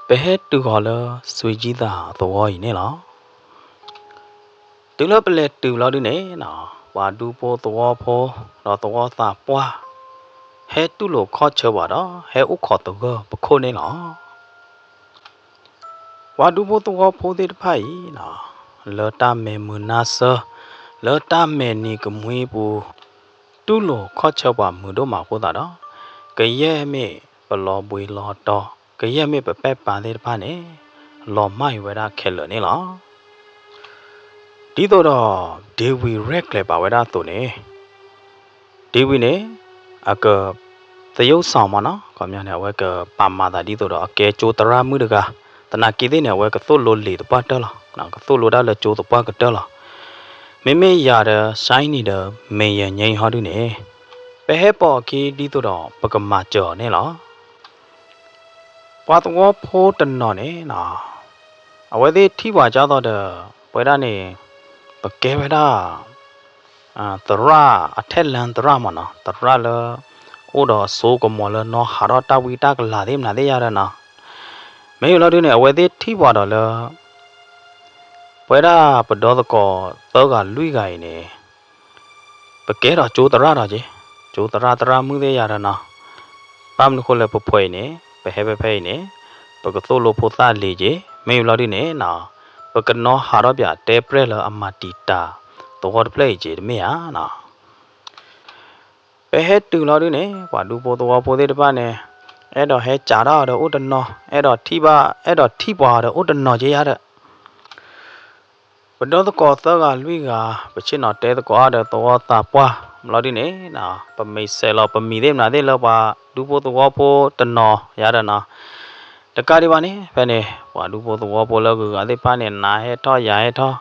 ဘယ်တူခေါ်လဲဆွေကြီးသားသဘောကြီးနေလားတူလပလက်တူလောက်ဒီနေနော်ဝါဒူပိုသဘောဖောတော့သဘောသာပွားဟဲတူလို့ခေါ်ချပါတော့ဟဲဥခေါ်တော့ပခိုးနေလားဝါဒူပိုသဘောဖိုးတဲ့ဖိုင်နော်လောတာမေမနာဆလောတာမေနီကမွေးဘူးတူလို့ခေါ်ချပါမှုတော့မှာကိုတာတော့ကရဲမေဘလောပွေလောတော့ကရဲမေပပက်ပါတဲ့ဖာနေလောမိုင်ဝရခဲလနေလားဒီတော့ဒေဝီရက်လေပါဝရတော့နေဒေဝီနေအကသရုပ်ဆောင်မနော်ကောင်းများနေဝဲကပါမာတာဒီတော့အကဲကျိုးတရမှုတကတနာကိတဲ့နေဝဲကသို့လိုလေတပတ်တယ်လားနော်ကသို့လိုတာလေကျိုးတပတ်ကတယ်လားမေမေရတဲ့ဆိုင်နေတဲ့မေရငိန်ဟောတူနေပဲဟဲပေါ်ခီဒီတော့ပကမာကြော်နေလားပွားတော့ဖိုးတနော်နေနော်အဝဲသေးထိပါကြတော့တဲ့ပွဲတာနေပကဲဝဲတာတရအထက်လန်တရမနော်တရလေအိုတော့ဆိုးကမော်လနော်ဟာတော့တဝီတကလာသေးမလားသေးရတဲ့နော်မေလောတူနေအဝဲသေးထိပါတော့လေပွဲတာပဒေါ်ကောသောကလွိကိုင်းနေပကဲတော့ကျိုးတရတော့ကြီးကျိုးတရမှုသေးရတဲ့နော်ပမ်နခုလည်းပဖွဲနေဘဲဟဲဖဲနေပကသို့လိုဖို့သားလေကြီးမေလောတူနေနော်ပကနောဟာတော့ပြတဲပရက်လအမတီတာတော့ပလေကြီးတမေဟာနော်ဘဲဟဲတူလောတူနေဘာလူပိုတော့ပိုသေးတပတ်နေအဲ့တော့ဟဲကြာတော့ဥတနောအဲ့တော့ထိပွားတော့ဥတနောကြီးရတဲ့ဘဒေါတကောသကလွိကပချင်တော့တဲတကောတဲ့တော့တာပွားမလို့ဒီနေနော်ပမိတ်ဆဲလောပမီသေးမလားသေးလောပါလူပိုတော့ဖို့တနောရတဲ့နော်တကားဒီပါနေဖဲနေဟွာလူပိုတော့ဖို့လောကအသေးပါနေနာဟဲထောရဟဲထော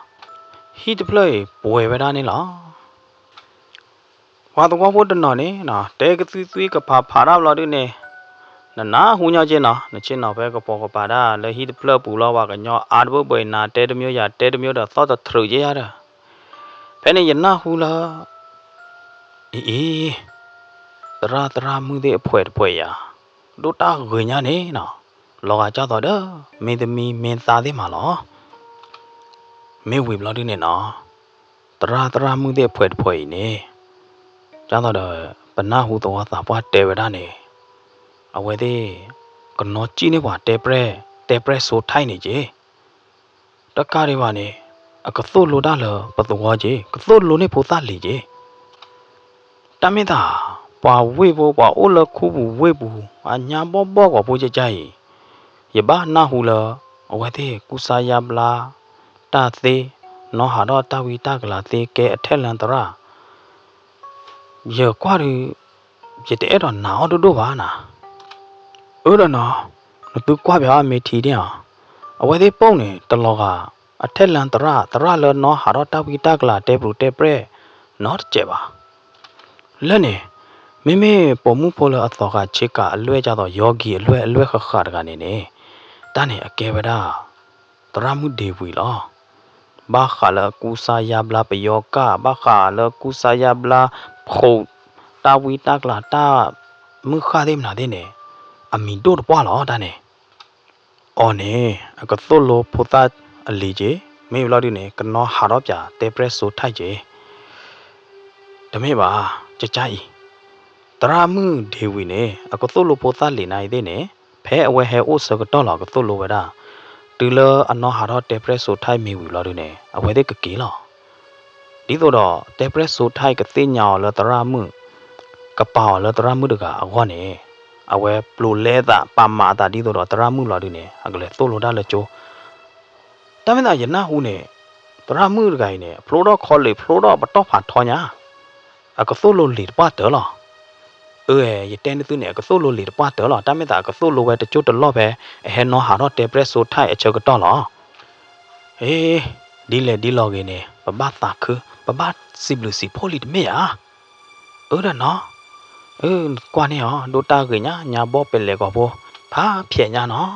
ဟီတပလေဘွယ်ဝဲတာနေလားဟွာတော့ဖို့တနောနေနော်တဲကသွေးကဖာဖာရလို့ဒီနေနာဟူညချင်းနော်နချင်းနော်ပဲကပေါ်ကပါတာလေဟီတပလပူလောဝကညောအာတဘပွေနာတဲတမျိုးရတဲတမျိုးတော့သောတော့ထရရရတာဖဲနေရနာဟူလာအေးတရာမှုတဲ့အဖွဲတဖွဲရဒိုတာဂွေညာနေနော်လောကကြတော့တော့မင်းသမီးမင်းသားသေးမှာလောမင်းဝေဘလောဒီနေနော်တရာမှုတဲ့အဖွဲတဖွဲနေကြတော့တော့ပနာဟူတော့သာပွားတဲဝဒနေအဝဲသေးကနော်ကြည့်နေပါတဲပရက်ဆိုထိုင်းနေကြီးတကားတွေပါနေအကသို့လိုတာလပတော်ကြီးကသို့လိုနေဖို့သားလီကြီးတမင်းသားပွာဝေဖို့ပွာအိုလခုဘူးဝေဘူးအညာဘောကပိုးကြကြရဘာနာဟူလအဝဲသေးကုစာယပလာတာသေးနော်ဟာတော့တဝီတကလာသေးကဲအထက်လန်တရာရကွာရရတဲ့တော့နာတို့ပါနာအဲ့တော့နော်သူကွာပြာမေထီတဲ့အဝဲသေးပုံနေတလောကအထက်လန်တရလနော်ဟာတော့တဝီတကလာတဲပရူတဲပရဲ not ကျပါလက်နေမိမိပုံမှုဖို့လအတော်ကချစ်ကအလွဲကြတော့ယောဂီအလွဲခခတကနေနေတန်းနေအကဲပဒါတရမှုဒေဝီလောဘာခါလကူစာယဘလာပယောကဘာခါလကူစာယဘလာဖို့တာဝီတကလာတာမှုခါသေးမနာသေးနေအမီတို့ပွားလောတန်းနေအော်နေအကသုလိုဖုတာအလီကြီးမေဘလာဒီနေကနောဟာတော့ပြတေပရက်ဆိုထိုက်ကြီးတမေပါကြကြဤတရာမှုဒေဝီနေအကသုလိုဖုတာလီနိုင်သေးနေဖဲအဝဲဟဲအိုစကတော့လောကသုလိုဝဲတာတူလအနောဟာတော့တေပရက်ဆိုထိုက်မေဝီလာတို့နေအဝဲတဲ့ကကေလောဒီတော့တေပရက်ဆိုထိုက်ကသိညာလောတရာမှုကပောလောတရာမှုတကအခွနေအဝဲပလိုလဲတာပါမာတာဒီတော့တရာမှုလာတို့နေအကလေသုလိုတာလေချိုတမင်သာယနာဟုနေတရာမှုတကိုင်းနေဖလိုတော့ခေါ်လေဖလိုတော့ဘတော့ဖာထောညာအကသုလိုလီပတ်တယ်လောရတဲ့နေသူနေကဆိုလိုလီပတ်တယ်လောတမင်သာကဆိုလိုပဲတချို့တလော့ပဲအဟဲနော်ဟာတော့တေပရက်ဆိုထိုက်အချက်ကတော့လောဒီလေဒီလောကင်းနေပပတာခပပစီဘလူစီဖိုလီတမေယာရနော်ကွာနေရောဒိုတာကညာဘောပယ်လေကောဘောဖာဖြဲ့ညာနော်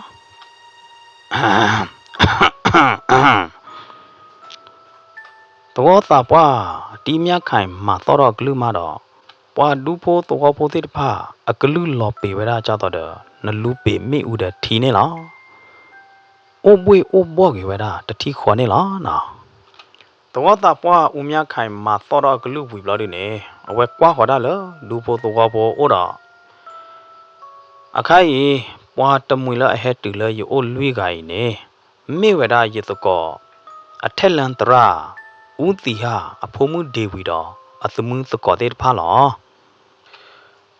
တော့တာပွားတီးမြခိုင်မှာတော့ကလူမတော့ပွားဒူဖိုးတော့ဖိုးတိတဖာအကလူလော်ပေဝရကြတော့နလူပေမိဦးတဲ့ထီနေလားအိုဘွေအိုဘောကေဝရတတိခေါ်နေလားနော်တော့တာပွားဦးမြခိုင်မှာတော့ကလူဝီဘလာဒီနေအဝဲကွာခေါ်တာလေဒူဖိုးတော့ဖိုးအိုတော့အခိုင်ပွားတမွေလအဟက်တူလေယိုလွီကိုင်နေမိဝရရတကောအထက်လန်တရာဦးတီဟာအဖိုးမှုဒေဝီတော်အသမှုသကောတဲ့ဖာလော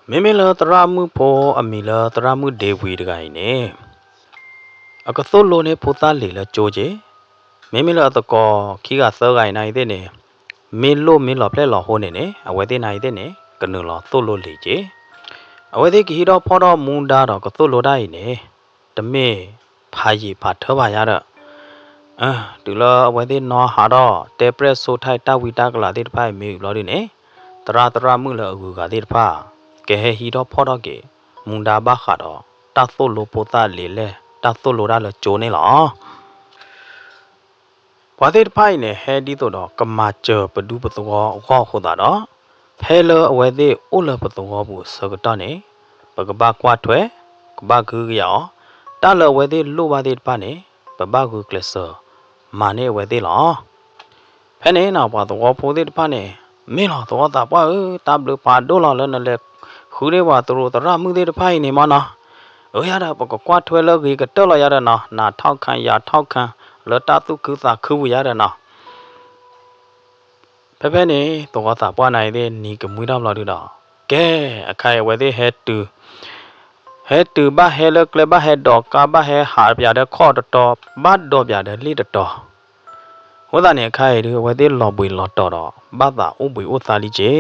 မေလတရာမှုဖို့အမီလတရာမှုဒေဝီတကိုင်နေအကသောလိုနေဖိုသားလေလကြိုးကြီးမေလတကောခီကစောကိုင်နိုင်တဲ့နေမင်းလောပလက်လောဟိုးနေနေအဝဲတဲ့နိုင်တဲ့နေကနုလောသို့လိုလေကြီးအဝဲတဲ့ခီတော့ဖောတော့မွန်တာတော့ကသောလိုတိုင်းနေတမေဖာရီဖာထပါရတော့တူလအဝဲတဲ့နော်ဟာတော့တေပရက်ဆိုထိုက်တဝီတကလာတဲ့ဖိုင်မေလော်ဒီနေတရာမှုလအကူကတဲ့ဖာကဲဟီတော့ဖောတော့ကေမွန်ဒါဘခါတော့တသို့လိုပိုတာလေလေတသို့လိုရလကြိုးနေလောဘာတဲ့ဖိုင်နေဟဲဒီတော့ကမာချပဒူပတောခေါ်ခိုတာတော့ဖဲလအဝဲတဲ့အိုလပတောဘူးစကတော့နေပကဘာကွာထွဲကဘာကူရောတလဝဲတဲ့လိုပါတဲ့ပါနေပဘကူကလဆာမာနေဝဲသေးလောဖဲနေနောက်ပါတော့ဖိုးသေးတဖာနေမင်းတော့တော့တာပွားတဘလပါဒိုလာလည်းနဲ့ခူးရဲပါတို့တရမှုသေးတဖာနေမနော်ရတာပကကွာထွဲလောကြီးကတက်လာရတဲ့နော်နာထောက်ခံရထောက်ခံလတတုကုသခူရတဲ့နော်ဖဲနေတော့တာပွားနိုင်တဲ့နီကမွေးတော့လာတော့ကဲအခိုင်ဝဲသေးဟဲတူဘာဟဲလကလဘာဟဲဒေါကဘာဟဲဟာပြတဲ့ခေါ်တော့ဘတ်တော့ပြတဲ့လိတော့ဟိုတာနေခိုင်ဒီဝဲသေးလော်ပွေလော်တော့ဘာသာဥပွေဥသာလီချေ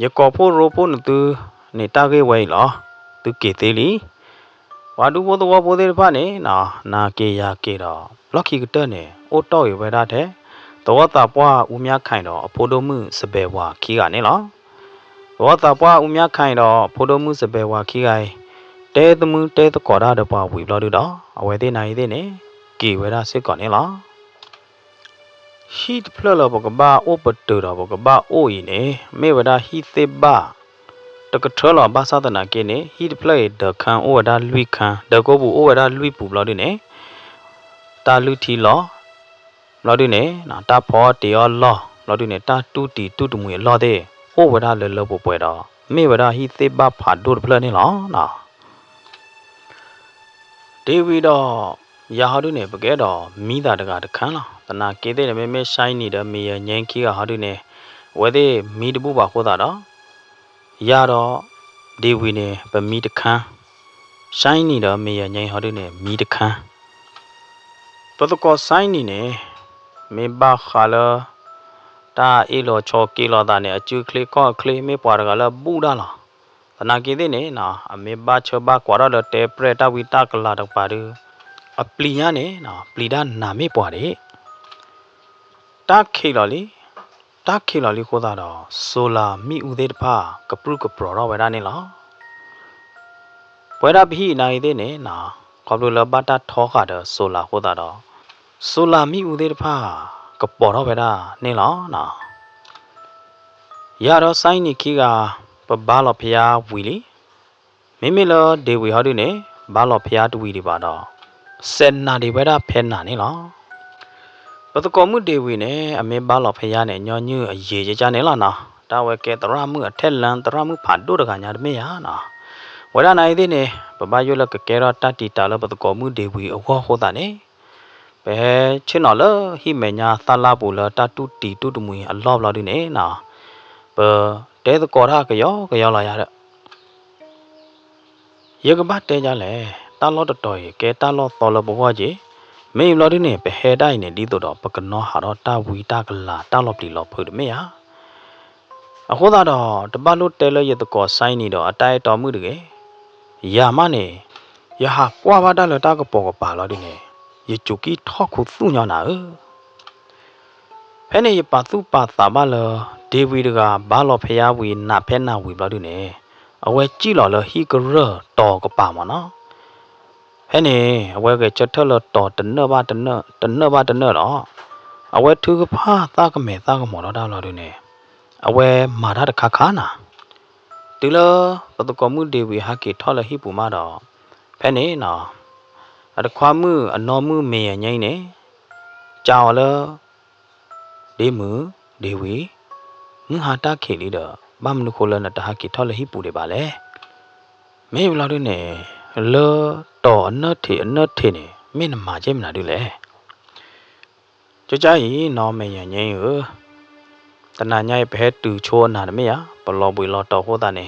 ရကောဖို့ရိုဖို့နတူနေတာကေဝဲလောသူကေသေးလီဝါဒူဘောတော့ဘောသေးဖာနေနာကေယာကေတော့လောက်ခီကတဲ့နေအိုတော့ရဝဲတာတဲ့တော့တာပွားဦးမြခိုင်တော့အဖိုးတို့မှုစပယ်ဝါခီကနေလောတော့တာပွားဦးမြခိုင်တော့ဖိုးတို့မှုစပယ်ဝါခီကိုင်တဲသမှုတဲတကောရတဲ့ပွားဝီဘလာတော့အဝဲသေးနိုင်သေးနေကေဝဲတာစစ်ကောနေလောဟီတဖလလဘကဘာအိုပတူတော့ဘကဘာအိုရင်နေမေဝဒဟီသေဘာတကထလဘာသာတနာကေနေဟီတဖလေဒခန်အိုဝဒလွိခန်ဒကိုဘူးအိုဝဒလွိပူဘလာဒီနေတာလူတီလောဘလာဒီနေတာဖောတေယောလောဘလာဒီနေတာတူတီတူတမွေလောတဲ့အိုဝဒလလဘပွဲတော့မေဝဒဟီသေဘာဖာဒိုတဖလနေလောနာဒေဝီတော့ရာဟာတို့နေပကဲတော့မိသားတကတခန်းလားတနာကေတဲ့မဲရှိုင်းနေတဲ့မေရငိန်ခီကဟာတို့နေဝဲတဲ့မိတပူပါခိုးတာတော့ရတော့ဒေဝီနေဗမီတခန်းရှိုင်းနေတော့မေရငိန်ဟာတို့နေမိတခန်းပတကောဆိုင်နေနေမေဘခါလာတာအေလောချောကေလောတာနေအကျူကလေးကောကလေးမေပွားကလာဘူဒါလားတနာကေတဲ့နေနာအမေဘချဘကွာရတဲ့တေပရတဝီတကလာတော့ပါရအပလီယာနေပလီဒါနာမေပွားတယ်တာခေလော်လီ တာခေလာလီခိုတာတော့ဆိုလာမီဦးသေးတဖာကပရုကပရောတော့ဝဲတာနေလားပွဲတာဘီနိုင်သေးနေနာကော်လူလဘတာထောခါတော့ဆိုလာခိုတာတော့ဆိုလာမီဦးသေးတဖာကပေါ်တော့ဝဲတာနေလားနာရတော့ဆိုင်နီခီကပဘာလော်ဖျားဝီလီမိမိလောဒေဝီဟောဒီနေဘာလော်ဖျားတူဝီဒီပါတော့စက်နာဒီဝဲတာဖဲနာနေလားပတကောမှုဒေဝီနဲ့အမေဘာလော်ဖျားနဲ့ညောညွအရေးကြနေလားနာတာဝဲကဲတရမှုအထက်လန်တရမှုဖာတို့တကညာတမေယာနာဝဲတာနိုင်သေးနေပပယုလကကဲရတတီတာလပတကောမှုဒေဝီအဝဟောတာနေဘဲချင်းတော်လဟိမေညာသလာပူလတတုတီတုတမွေအလောဘလာဒီနေနာပတဲတကောရကယောလာရတဲ့ရကပတ်တဲကြလဲတာလော့တော်ရေကဲတာလော့တော်လဘောကြီးမေလော်ဒီနေပဲဟဲတိုင်းနေဒီတော့ပကနောဟာတော့တာဝီတာကလာတာလော့ပလီလော့ဖို့တမေယာအခုတော့တပတ်လို့တဲလရတကောဆိုင်နေတော့အတိုက်တော်မှုတကယ်ယာမနေယဟာပွားပါတာလတာကပေါ်ကပါလော်ဒီနေရချူကီထောက်ခုသူညနာဖဲနေရပါသူပါသာမလဒေဝီတကဘာလော်ဖျားဝီနာဖဲနာဝီလော်ဒီနေအဝဲကြည့်လော်လဟီကရတော်ကပါမနော်ဟဲ့နေအဝဲကချက်ထလတော်တနဘာတနတော့အဝဲသူကဖာသားကမဲသားကမော်တော့လော်ဒီနေအဝဲမာတာတခါခါနာဒီလပတကမှုဒေဝီဟာကေထော်လဟိပူမာတော့ဖဲနေနော်အတခွာမှုအနော်မှုမေရငိမ့်နေကြောင်လဒေမှုဒေဝီငဟာတာခေလီတော့ဘာမနုခိုလနတဟာကေထော်လဟိပူတယ်ပါလေမေဘလာတို့နေလောတော်အနတ်ထေနေမင်းမာကျဲမနာတို့လေကြကြရင်နော်မေရငိမ့်ဟတနာညိုင်ဘဲတူချိုးနာတမေယဘလောပွေလောတော်ဟောတာနေ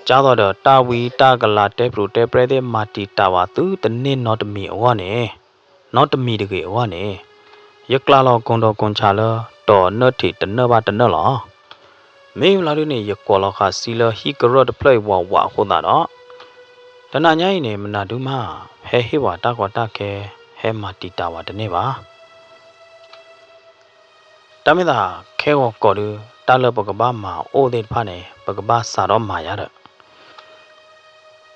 ကြားတော့တာဝီတာကလာတဲပရိုတဲပရဲတဲ့မာတီတာဝါသူတနင်းနော်တမီအဝနေနော်တမီတကေအဝနေရကလာလောကွန်တော်ကွန်ချာလတော်နတ်တီတနဘာတနလောမေလာတို့နေရကောလောခါစီလဟီကရော့တပလိုက်ဝါဟောတာတော့တနာညိုင်နေမနာဒူမဟဲဟေဝါတာကွာတာကဲဟဲမာတီတာဝါတနေပါတမေသာခဲဝကော်တာလပကဘာမာအိုဒေဖာနေပကဘာစာတော့မာရတဲ့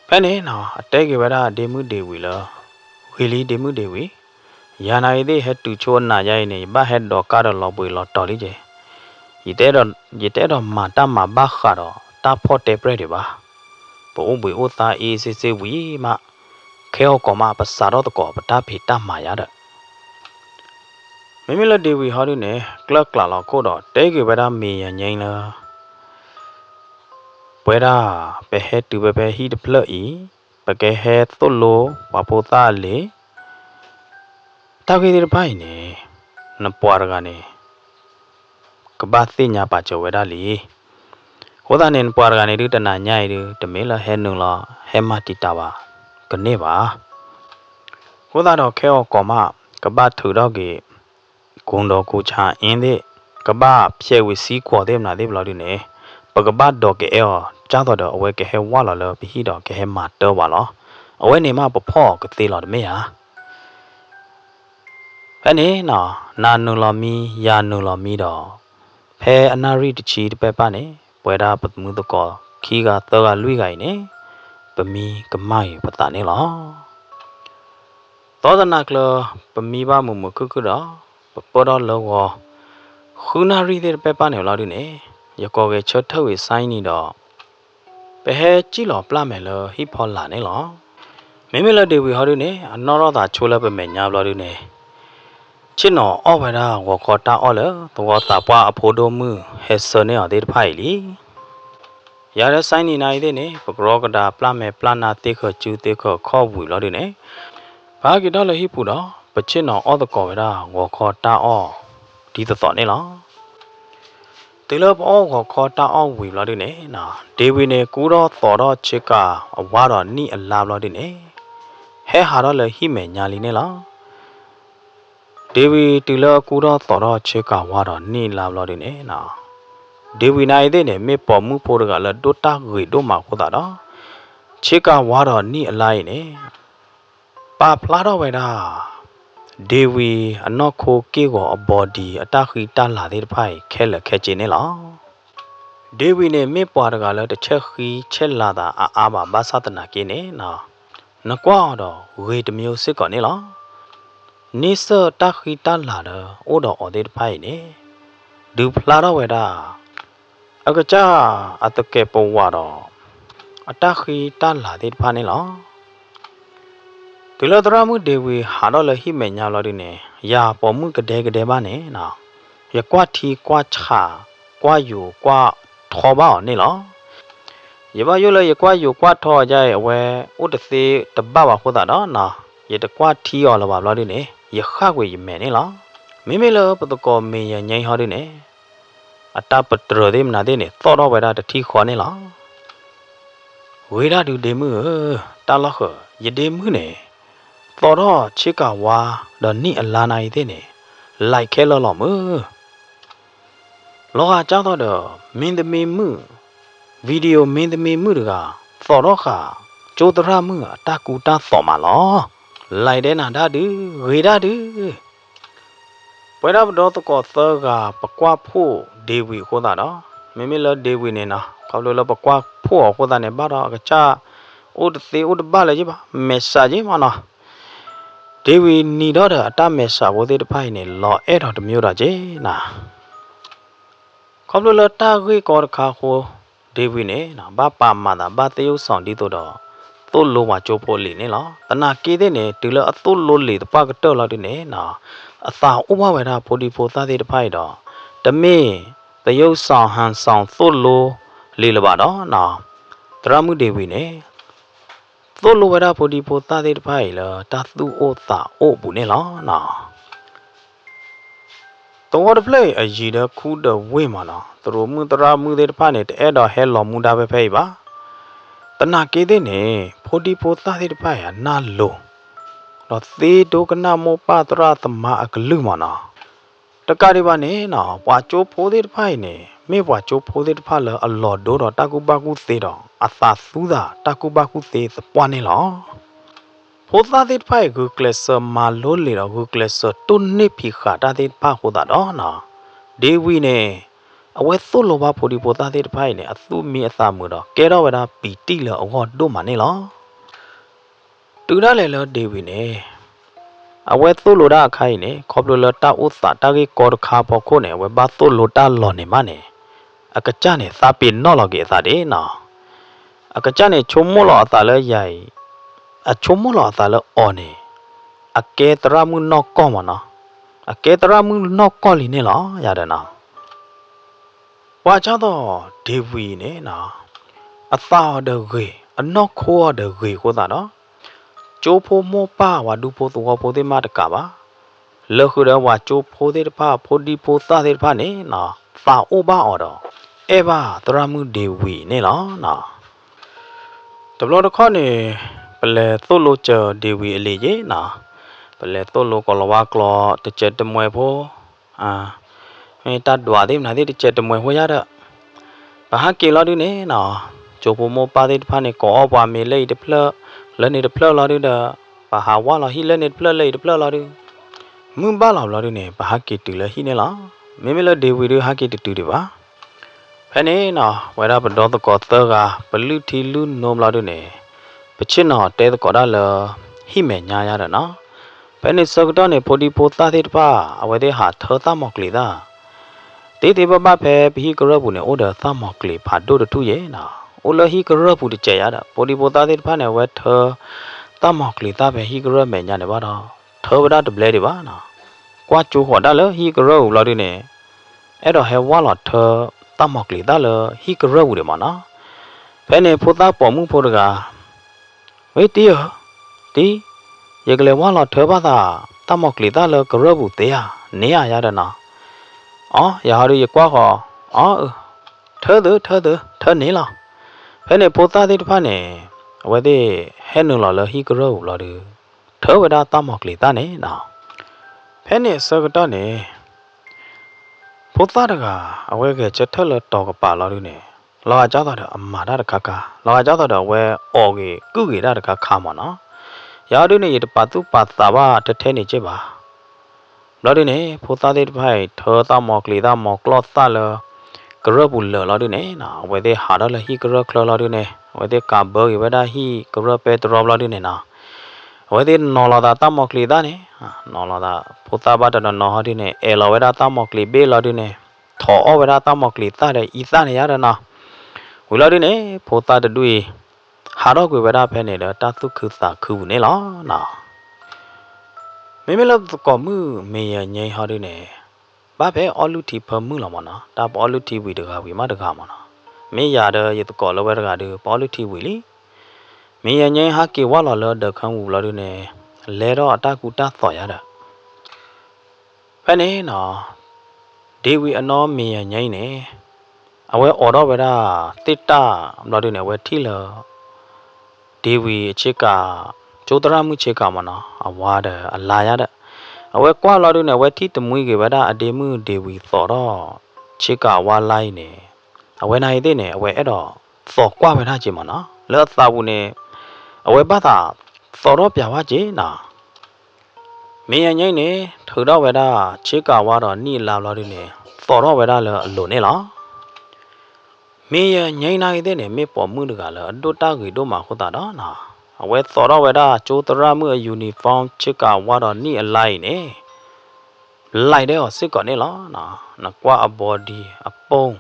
ဖဲနေနော်အတဲကေဝရဒေမှုဒေဝီလောဝီလီဒေမှုဒေဝီယာနာရီဟက်တူချိုနာရိုင်းနေဘဟက်တော့ကားတော့လောပွေလောတော်လေးကျရီတဲတော့မာတမဘခါတော့တာဖော့တဲပရက်တွေပါပုံပွေဥသာအေးစစ်စစ်ဝီမခဲဟောကောမပစာတော့တကောပတာဖေတာမာရတဲ့မိမိလဒေဝီဟောဒီနေကလကလာလောက်ခို့တော့တဲကေဝရမေရငိမ့်လာပွဲတာပဲဟဲတူပဲဟီတဖလီပကဲဟဲသွလို့ဝါပိုသားလေတာကေဒီပိုင်နေနပွားရကနေကဘာသိညာပါချဝဲတာလီဟောတာနေပွားရကနေတနာညိုင်တမေလဟဲနုလာဟဲမတီတာပါကနေပါဟောတာတော့ခဲဟောကောမကဘာထူတော့ကေဂုံတော်ကိုချာအင်းတဲ့ကဘာဖြဲဝီစီခေါ်တဲ့မနာတဲ့ဘလောက်ဒီနေပကဘာတော့ကေအောကြားတော့အဝဲကဟဲဝါလာလဘီဟီတော့ကဟဲမာတော့ပါလောအဝဲနေမပဖော့ကသေးလာတယ်မေဟာဖဲနေနော်နာနူလာမီယာနူလာမီတော့ဖဲအနာရီတချီတပဲပါနေပွဲတာပမှုတကောခီကတော့ကလွိကိုင်နေပမီကမိုင်ပတာနေလောသောဒနာကလပမီပါမမခုတော့ပတော်လောခုနာရီတဲ့ပဲပါနေလောက်ဒီနေရကောကချတ်ထဝေဆိုင်နေတော့ဘဲဟဲကြည့်လောပလမယ်လောဟိဖောလာနေလောမင်းမလဒေဝီဟောဒီနေအနော်တော့သာချိုးလက်ပဲမယ်ညာဘလောက်ဒီနေချစ်နော်အော်ဝရဝခေါ်တာအော်လေသောတာပွားအဖိုးတော်မှုဟဲဆနေအသေးတဖိုင်လီရရဆိုင်နေနိုင်တဲ့နေပကရောကတာပလမယ်ပလနာတေခကျူတေခခေါ်ဝူလောက်ဒီနေဘာကိတော့လေဟိပူတော့ပချစ်နော်အော်တကောဝရဝခေါ်တာအော်ဒီတော့နေလောတေလဘောခေါ်တာအော်ဝီလောက်ဒီနေနော်ဒေဝီနေကူတော့တော်တော့ချစ်ကအဝါတော့နိအလာလောက်ဒီနေဟဲဟာတော့လေဟိမေညာလီနေလောဒေဝီတီလကူတော့တော်တော့ချစ်ကဝါတော့နိလာလောက်ဒီနေနော်ဒေဝီနိုင်တဲ့နေမေပေါ်မှုဖို့ကလည်းတိုတာဂီတို့မှာခေါ်တာတော့ချစ်ကဝါတော့နိအလိုက်နေပါဖလာတော့ဝဲတာ ဒေဝီအနော့ခိုကေကိုအဘော်ဒီအတခိတလာတဲ့ဖိုင်ခဲလက်ခဲချင်နေလားဒေဝီနဲ့မေပွားတကလည်းတစ်ချက်ခီချက်လာတာအားပါမသဒနာကင်းနေနော်နကွာတော့ဝေတမျိုးစစ်ကောနေလားနိစတခိတလာတော့အိုတော်အော်တဲ့ဖိုင်နေဒူဖလာတော့ဝဲတာအကကြအတကဲပုံဝါတော့အတခိတလာတဲ့ဖိုင်နေလားဒီလိုတရမှုဒေဝီဟာတော့လည်းဟိမေညာလို့ဒီနေရာပေါ်မှုကတဲ့ပါနေနော်ရကွာထီကွာချာကွာယူကွာထောပါနေလားရပါရလေရကွာယူကွာထောကြရဲ့အဝဲဥတစေတပတ်ပါဟုတ်တာနော်နော်ရတကွာထီရောလပါလို့ဒီနေရခကွေရမယ်နေလားမိမိလောပတကောမင်းရငိုင်းဟောဒီနေအတပတရသေးမနာသေးနေသောတော့ဝဲတာတတိခေါ်နေလားဝေရတူဒေမှုတာလခရဒေမှုနေတော်တော့ချစ်ကဝါတော့နိအလာနိုင်သေးနေလိုက်ခဲလောမလောကကြောက်တော့မင်းသမီးမှုဗီဒီယိုမင်းသမီးမှုတကသော်တော့ခကျိုးတရမှုအတကူတာသော်မှာလောလိုက်တဲ့နာတာတူဝေရတူဘယ်တော့တော့သောကပကွာဖို့ဒေဝီခေါ်တာတော့မိမိလဒေဝီနေနော်ခေါ်လို့ပကွာဖို့ခေါ်တာနေဘာတော့ကချာဥဒသေးဥဒပါလေကြီးပါမေစာကြီးမနော်ဒေဝီနီတော့အတမေစာဝသေးတဖိုင်နေလောအဲ့တော်တမျိုးတာကြီးနာခေါပလိုလတာခွေကောခါခိုဒေဝီနေနော်ဘာပါမတာဘာတယုဆောင်ဒီတော့သို့လိုမှာကြိုးဖို့လီနေလောတနာကေတဲ့နေဒီလောအသို့လိုလီတပကတော့လောက်ဒီနေနော်အသာဥပဝေဒဖိုဒီဖိုသားသေးတဖိုင်တော့တမင်းတယုဆောင်ဟန်ဆောင်သို့လိုလီလပါတော့နော်တရမှုဒေဝီနေသို့လိုဝေဒဖိုဒီဖိုသားသေးတဖိုင်လောတသူဩတာဩဘူးနေလောနော်တော်တပလေအကြီးတခုတဝေးမှာနော်သူတို့မှုတရမှုတဲ့တဖာနဲ့တဲ့တော့ဟဲလော်မှုတာပဲဖေးပါတနာကေးတဲ့နေဖိုဒီဖိုသားတဲ့တဖာရနာလုံးတော့သေးဒုကနာမောပတရသမအကလူမနော်တကားဒီပါနေနော်ပွားချိုးဖိုးတဲ့တဖာနေမေပွားချိုးဖိုးတဲ့တဖာလအလော်ဒိုတော့တကူပကူသေးတော့အသာသူးတာတကူပကူသေးစပွားနေလောဖိုသားတဲ့ဖိုင်ဂူကလစ်မာလိုလီတော့ဂူကလစ်တုန်နေဖိခါတာတဲ့ဖာဟိုတာတော့နော်ဒေဝီနေအဝဲသုလောဘဖိုဒီဖိုသားတဲ့ဖိုင်နေအသူမီအသာမှုတော့ကဲတော့ဝဒပီတိလောအဝတို့မနေလောတူရလေလောဒေဝီနေအဝဲသုလောတာခိုင်းနေခေါပလိုလတာဥသတာကေကောခါပေါ်ခုနေဝဲဘာသုလောတာလောနေမနေအကကြနေသာပင်နော်လောကေသာတဲ့နော်အကကြနေချုံမောလောအသာလဲရိုင်အချုံမလာတာလောအော်နေအကဲတရမှုနော့ကောမနော်အကဲတရမှုနော့ကောလီနေလားရတယ်နော်ဝါချတော့ဒေဝီနေနော်အသာတရေအနော့ခိုးတရေကိုသာနော်ကျိုးဖို့မောပါဝါဒူဖို့သောဖို့သေးမတကပါလောခုရဝါကျိုးဖို့သေးတဖာဖို့ဒီဖို့သားသေးတဖာနေနော်သာအိုပါအော်တော့အေးပါတရမှုဒေဝီနေလားနော်တဘလို့တခေါနေပလဲသုလိုချဒေဝီအလေးကြီးနော်ပလဲသုလိုကလဝါကလောတချက်တမွဲဖို့တတ်ဒွာသေးမနာသေးတချက်တမွဲဖို့ရတော့ဘာဟာကေလောဒီနေနော်ဂျိုဖိုမောပါသေးတဖာနေကောပွားမေလေးတဖလလဲနေတဖလလောဒီတော့ဘာဟာဝါလောဟီလဲနေတဖလလေးတဖလလောဒီမွန်ပါလောဒီနေဘာဟာကေတူလဲဟီနေလားမေမေလဒေဝီရဟာကေတူဒီပါဖဲနေနော်ဝဲရပဒေါတကောသောကဘလူတီလူနိုမလောဒီနေပချစ်နော်တဲကောဒါလဟိမေညာရတော့နော်ဘယ်နေစကတော့နေဖိုဒီပိုသားတဲ့တပါအဝဲတဲ့ဟာထောသမကလီသာတေးတေးပပဖဲဘီကရဘူးနေအိုဒါသမကလီဖာဒိုတထူရဲ့နော်အိုလဟီကရဘူးတကြရတာဖိုဒီပိုသားတဲ့တပါနေဝဲထောသမကလီသာပဲဟီကရမေညာနေပါတော့ထောဗဒါတဘလဲဒီပါနော်ကွာချိုးဟောဒါလဟီကရဘူးလော်ဒီနေအဲ့တော့ဟဲဝါလော်ထောသမကလီသာလဟီကရဘူးဒီမနော်ဘယ်နေဖိုသားပေါ်မှုဖိုတကဝေးတီးတီးရကလေးဝါလာထောပါတာတမောက်ကလေးတာလကရဘူးတေးဟာနေရရတဲ့နော်အော်ရဟာရကွာခေါ်အော်ထောနေလားဖဲနေပိုသားတဲ့တဖာနေဝဲတဲ့ဟဲနူလာလဟီကရဘူးလာဒီထောဝဒတမောက်ကလေးတာနေနော်ဖဲနေစကတော့နေပိုသားတကအဝဲကချက်ထက်လတော်ကပါလာလို့နေလောကကြောက်တော့အမာတာတခါလောကကြောက်တော့ဝဲအော်ကြီးကုကြီးတာတခါခါမနော်ရာတို့နေရတပတ်သူပတ်တာပါတထဲနေကြပါ lo đi nè phụ ta đi phải thơ ta mọc lì ta mọc lót ta là cái rơ bùn lờ lo đi nè nào vậy thì hà đó là hi cái rơ lo đi nè vậy thì cả bơ vậy đó hi cái rơ petrol lo đi nè nào vậy thì nó là ta mọc lì ta nè nó là phụ ta bắt đầu nó đi nè e lo vậy đó ta mọc lì bê lo đi nè thọ vậy đó ta mọc lì ta để ít ta nè यार nào vậy lo đi nè phụ ta được đuôi hà đó vậy đó phải nè đó ta tu khử ta khử nè lo nào mấy là có mưa mày nhảy họ đi nè ba bé ở lúc thì phơi mưa là mà nó ta bỏ lúc thì vì được à vì mà được à mà nó mấy giờ đó giờ tôi có lâu rồi được bỏ lúc thì vì lý mấy nhảy họ kêu quá là được không là đi nè lẽ đó ta cũng ta tỏi ra đó cái này nó đi vì anh nó mấy nhảy nè à vậy ở đó vậy đó tết ta là đi nè vậy thì là đi vì chỉ cả chỗ ta mới chỉ cả mà nó à qua đó à lại ra đó vậy qua lo đi nè vậy thì tụi mình cái vậy đó để mua để vì tỏ đó chỉ cả qua lại nè vậy này thế nè vậy đó tỏ qua vậy đó chỉ mà nó lỡ tao nè vậy bắt ta tỏ đó biểu hóa chứ nè mấy anh ấy nè thử đó vậy đó chỉ cả qua đó ni làm lo đi nè tỏ đó vậy đó là lỗ nè lo mấy anh ấy này thế nè mấy bỏ mua được cả là đôi ta gửi đôi mà của ta đó nè vậy tỏ đó vậy đó chỗ ta ra mua uniform chỉ cả qua đó ni lại nè lại đấy ở xí còn này lo nó qua body bông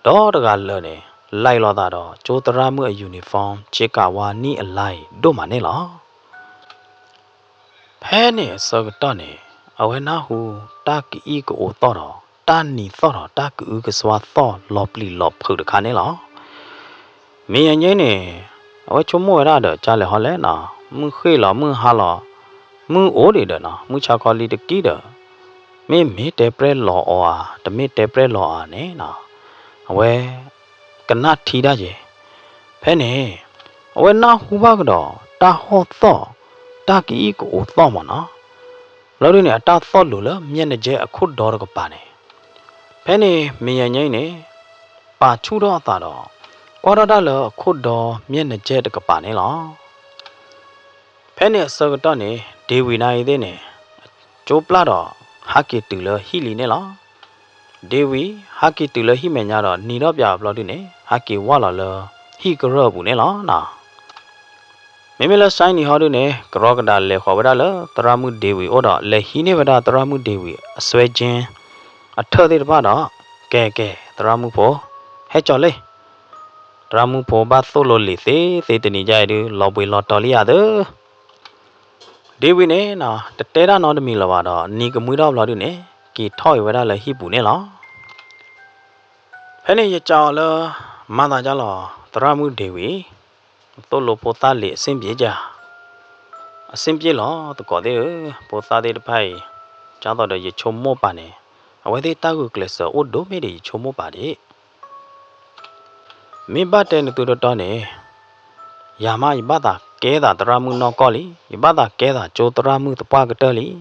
đó được gọi là này lại lo ta đó chỗ ta ra mua uniform chỉ cả qua ni lại đôi mà này lo thế này sao cái đó này ở bên nào hu ta cái ý của ô to đó ta nỉ to đó ta cứ cái xóa to lọp lì lọp khử được khá này lo mấy anh ấy này ở chỗ mua ra được cha lại họ lấy nó mưa khi lo mưa hà lo mưa ố đi được nó mưa cha con đi được kí được mấy tế pre lọ à tụi mấy tế pre lọ à nè nó vậy cái nát thi đó gì thế này vậy nó hú ba cái đó ta ho to ta cái ý của to mà nó lâu đi nè ta to lù lắm miền này dễ khốt đó được bà này thế này mình nhảy nè bà chú đó ta đó qua đó là khốt đó miền này dễ được bà này lo thế này sau cái đó nè đi vì này thế nè chụp lá đó hắc kỳ từ lơ hi lì nè lo dewi hắc kỳ từ lơ hi mẹ nhà đó ni đó bia lo đi nè hắc kỳ qua là hi cái rơ bù nè lo nè mấy là sai ni họ đi nè cái rơ cái đà lệ khó bữa đó tara mu dewi ở đó lệ hi nè bữa đó tara mu dewi xoay chân ở thơ thì bao đó kè tara mu phố hết cho lên tara mu phố ba solo lì thế thì ni chạy đi lo bùi lo tỏi à đó dewi nè nó tết ra nó được mình là vào đó ni cái mũi đó lo đi nè kỳ thoi vậy đó là hi bù nè lo thế này cho là mà ta cho là tara mu dewi tôi lo po ta lệ xem biết lo tôi có đấy po ta đấy phải cho tôi được chôm mua bà này vậy thì ta cứ lấy sợ ô đố mấy để chôm mua bà đấy mình bắt tên tôi đó này ya mà bắt ta kế ta tara mu nó có lý bắt ta kế ta cho tara mu tôi qua cái đó lý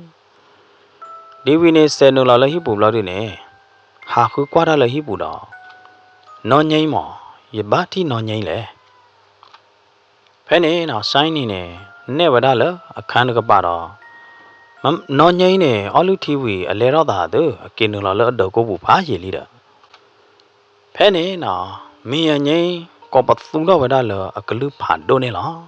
đi vì này xe nó là lấy hi bù lo đi nè hà cứ qua đó là hi bù đó nó nhảy mỏ vậy bắt thì nó nhảy lẽ thế này nó sai nè nè vậy đó là khăn cái bà đó mà nó nhảy nè ở lúc thì vì lấy đó ta đó kia nó là đầu có vụ phá gì đi đó thế này nó mi nhảy có bắt xuống đó vậy đó là cái lúc phản đồ này nó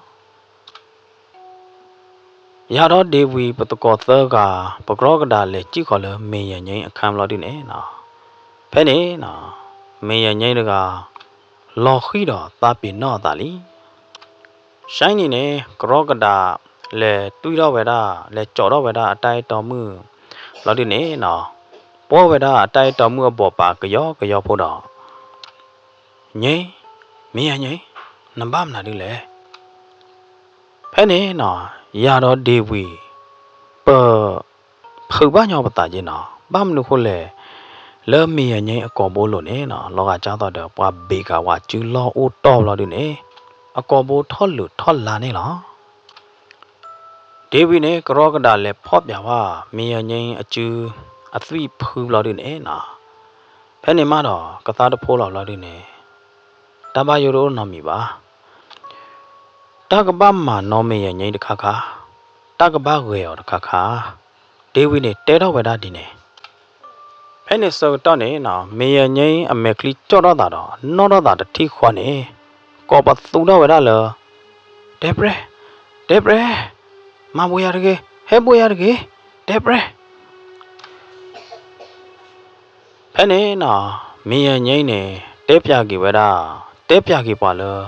ya đó đi vì bắt có tơ cả bắt có cái đà lệ chỉ có là mi nhảy khám lo đi nè nó thế này nó mi nhảy được cả lo khi đó ta bị nó ta lý sai nè có cái đà lệ tuy đó vậy đó lệ chỗ đó vậy đó tay tao mưa lo đi nè nó bố vậy đó tay tao mưa bỏ bạc cái gió phố đó nhé mi nhé nằm bám nào đi lệ thế này nó ya đó đi vì bờ khử bao nhiêu bát tài gì nó bám được khôn lệ lỡ mi nhé có bố luôn nè nó lo cả cháu tao được qua bị cả qua chứ lo ô to lo đi nè có bố thoát lửa thoát là nè nó Dewi nè có cái đà lệ phốp bảoว่ามีอย่างนี้จื้ออัศวิพูเราดิเนี่ยนะแค่นี้มาดอกก็ตาตะโพเราดิเนี่ยตาบายโรนอมีบ่ตากบ้ามาน้อมีอย่างนี้ตะคาตากบ้าเกยอตะคา ဒေဝီနေတဲတော့ဝဒဒီနေဖဲနေစောတော့နေနော်မေယငိမ့်အမေကလီကြော့တော့တာတော့နော်တော့တာတတိခွာနေကောပသူတော့ဝဒလောဒေပရမဘွေရတကေဟဲဘွေရတကေဒေပရဖဲနေနော်မေယငိမ့်နေတဲပြကေဝဒတဲပြကေပါလော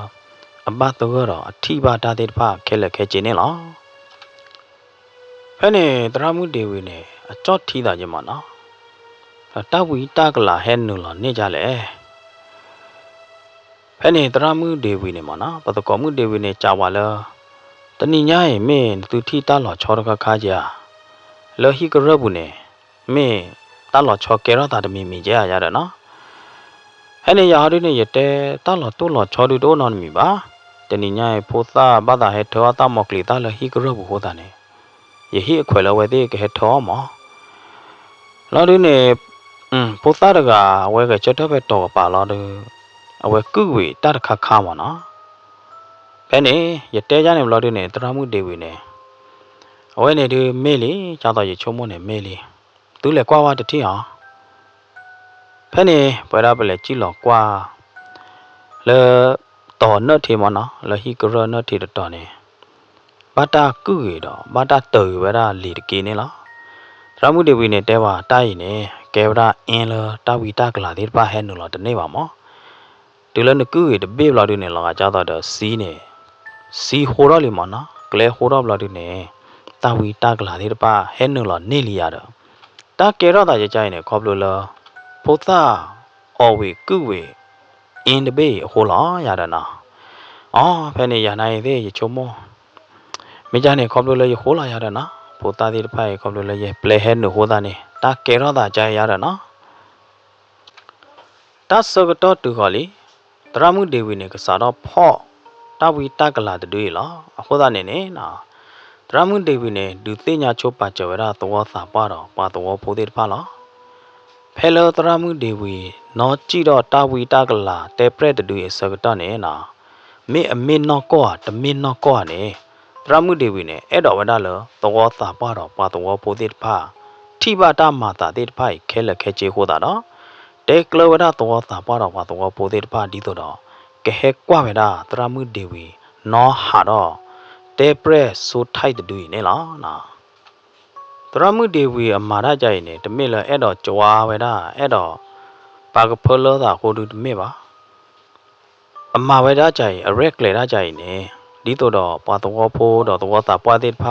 အဘတော့တော့အထီပါတာတဲ့ဖခဲလက်ခဲကျင်းနေလောဖဲနေတရမှုဒေဝီနေအကြော့ထီတာခြင်းမနော်တဝီတကလာဟဲနူလနေကြလေဖဲနေတရမှုဒေဝီနေမနော်ပတကောမှုဒေဝီနေကြာပါလောတဏိညာရဲ့မင်းသူထီတလောချောရခခါကြလောဟိကရဘူးနေမင်းတလောချောကေရတာတမီမီကြရတယ်နော်ဟဲနေရဟာတွေနေရတဲ့တလောတိုးလောချောတူတိုးနော်မီပါတဏိညာရဲ့ဖိုသာဘာသာဟဲထောတာမောကလီတလောဟိကရဘူးဟောတာနေယဟိအခွဲလောဝဲတဲ့ကဟဲထောမောလောတွေနေပိုသားတကဝဲကချက်တော့ပဲတော့ပါလာတယ်အဝဲကုဝေတတခါခါမနော်ဘယ်နေရတဲကြနေမလို့တဲ့နေတရမှုဒေဝီနေအဝဲနေဒီမေးလေကြောက်တော့ရချုံမနေမေးလေသူလည်းကွာဝါတတိအောင်ဖဲနေဘယ်ရပလဲကြည့်လောကွာလေတော်နတ်ထေမနော်လဟိကရနတ်ထေတော်နေဘာတာကုဝေတော့ဘာတာတော်ဝဲရလီတကင်းနေလားတရမှုဒေဝီနေတဲပါတားရင်နေကဲဗရာအင်းလတာဝီတာကလာဒီပါဟဲနူလတနေပါမောဒီလနကူရတဘေဘလာဒုနေလောကကြတော့စီနေစီဟိုရလီမနော်ကလေဟိုရဘလာဒုနေတာဝီတာကလာဒီပါဟဲနူလနေလီရတော့တာကဲရတာကြကြနေခေါပလိုလပိုသာအော်ဝီကူဝီအင်းတဘေဟိုလာရတာနော်အော်ဖဲနေရနိုင်သေးရချုံမောမိကြနေခေါပလိုလရဟိုလာရတာနော်ပိုသာဒီပါခေါပလိုလရပလေဟဲနူဟိုတာနေတာကဲရတာကြရတာနော်တာစကတော့တူခေါ်လီတရမှုဒေဝီနေကစားတော့ဖော့တဝီတကလာတွေလောအခုသားနေနေနော်တရမှုဒေဝီနေဒုသိညာချိုးပါကြဝရသောသာပါတော့ပါသောဖိုးသေးတဖလောဖဲလောတရမှုဒေဝီနော်ကြည့်တော့တဝီတကလာတဲပရက်တူရဲ့စကတော့နေနော်မေအမေနော်ကောတမင်းနော်ကောနေတရမှုဒေဝီနေအဲ့တော်ဝဒလောသောသာပါတော့ပါသောဖိုးသေးတဖထိပါတမာတာတေတဖိုက်ခဲလက်ခဲချေဟိုတာနော်တေကလဝဒသောသာပါတော့ပါသောပိုသေးတဖဒီတော့ကဲဟဲကွာဝဒတရမှုဒေဝီနော်ဟာတော့တေပရက်ဆိုထိုက်တူနေလားနော်တရမှုဒေဝီအမာရကြရင်တမိလအဲ့တော့ကြွားဝဒအဲ့တော့ပါကဖလောတာဟိုတူတမိပါအမာဝဒကြရင်အရက်လေရကြရင်ဒီတော့ပါသောဖိုးတော့သောသာပွားသေးတဖ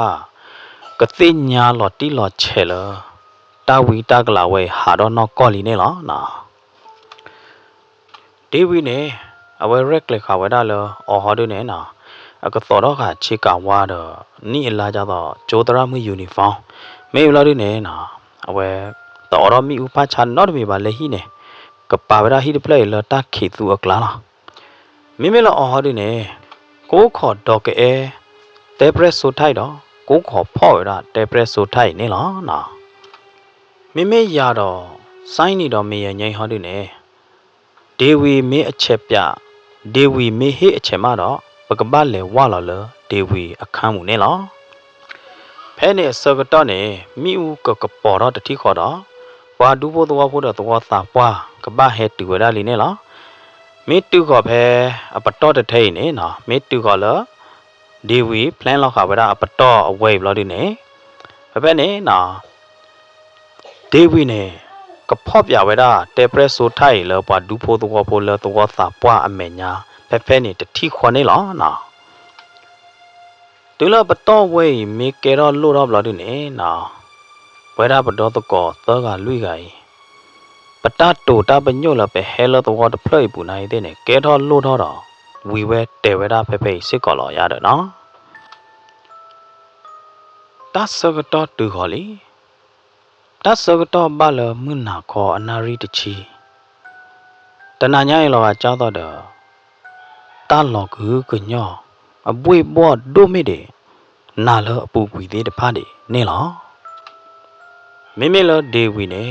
ကတိညာလော်တီလော်ချဲလောတာဝီတာကလာဝဲဟာတော့နော်ကော်လီနေလားနော်ဒေဝီနေအဝဲရက်လက်ခါဝဲတာလောအော်ဟောဒုနေနော်အကတော်တော့ခါချေကဝါတော့နိအလာကြတော့ဂျိုတရမှုယူနီဖောင်းမေလာဒုနေနော်အဝဲတော်တော့မိဥပချာနော်တမေပါလေဟိနေကပါဝရဟိတပလက်လတာခေသူအကလာလားမိမေလောအော်ဟောဒုနေကိုခေါ်တော့ကဲတဲပရက်ဆိုထိုက်တော့ကိုခေါ်ဖော့ရတဲပရက်ဆိုထိုက်နေလားနော်မိမေရတော့စိုင်းနေတော့မေရငိမ့်ဟောဒုနေဒေဝီမေအချက်ပြဒေဝီမေဟိအချက်မတော့ပကပလေဝလာလဒေဝီအခန်းမှုနေလားဖဲနေစကတော့နေမိဦးကပေါ်တော့တတိခေါ်တော့ဝါဒူဖို့တော့ဖို့တော့သာပွားကပဟဲတူရလီနေလားမေတူခေါ်ဖဲအပတော့တထိန်နေနော်မေတူခေါ်လဒေဝီပလန်လောက်ခါဝရအပတော့အဝဲဘလို့ဒီနေဖဲနေနော်ဒေဝီနေကဖော့ပြဝဲတာတေပရက်ဆိုထိုင်လောပါဒူဖို့တော့ဖို့လောတော့သာပွားအမေညာဖဲနေတတိခွန်နေလားနော်တူလပတော့ဝဲမေကေတော့လို့တော့ဘလို့ဒီနေနော်ဝဲတာပတော့တော့သောကလွိကင်ပတတူတာပညို့လပဲဟဲလောတော့တဖလိုက်ပူနိုင်တဲ့နေကဲတော့လို့တော့ဝီဝဲတေဝဲတာဖဲစစ်ကော်လောရတယ်နော်တဆကတော့တူခေါ်လီတဆကတော့ဘာလမနာခေါ်အနာရီတချီတနာညာလောကကြောက်တော့တာလောကူကညောအပွေဘောဒိုမီဒေနာလအပူကွေသေးတဖားနေနေလောမိမိလဒေဝီနေ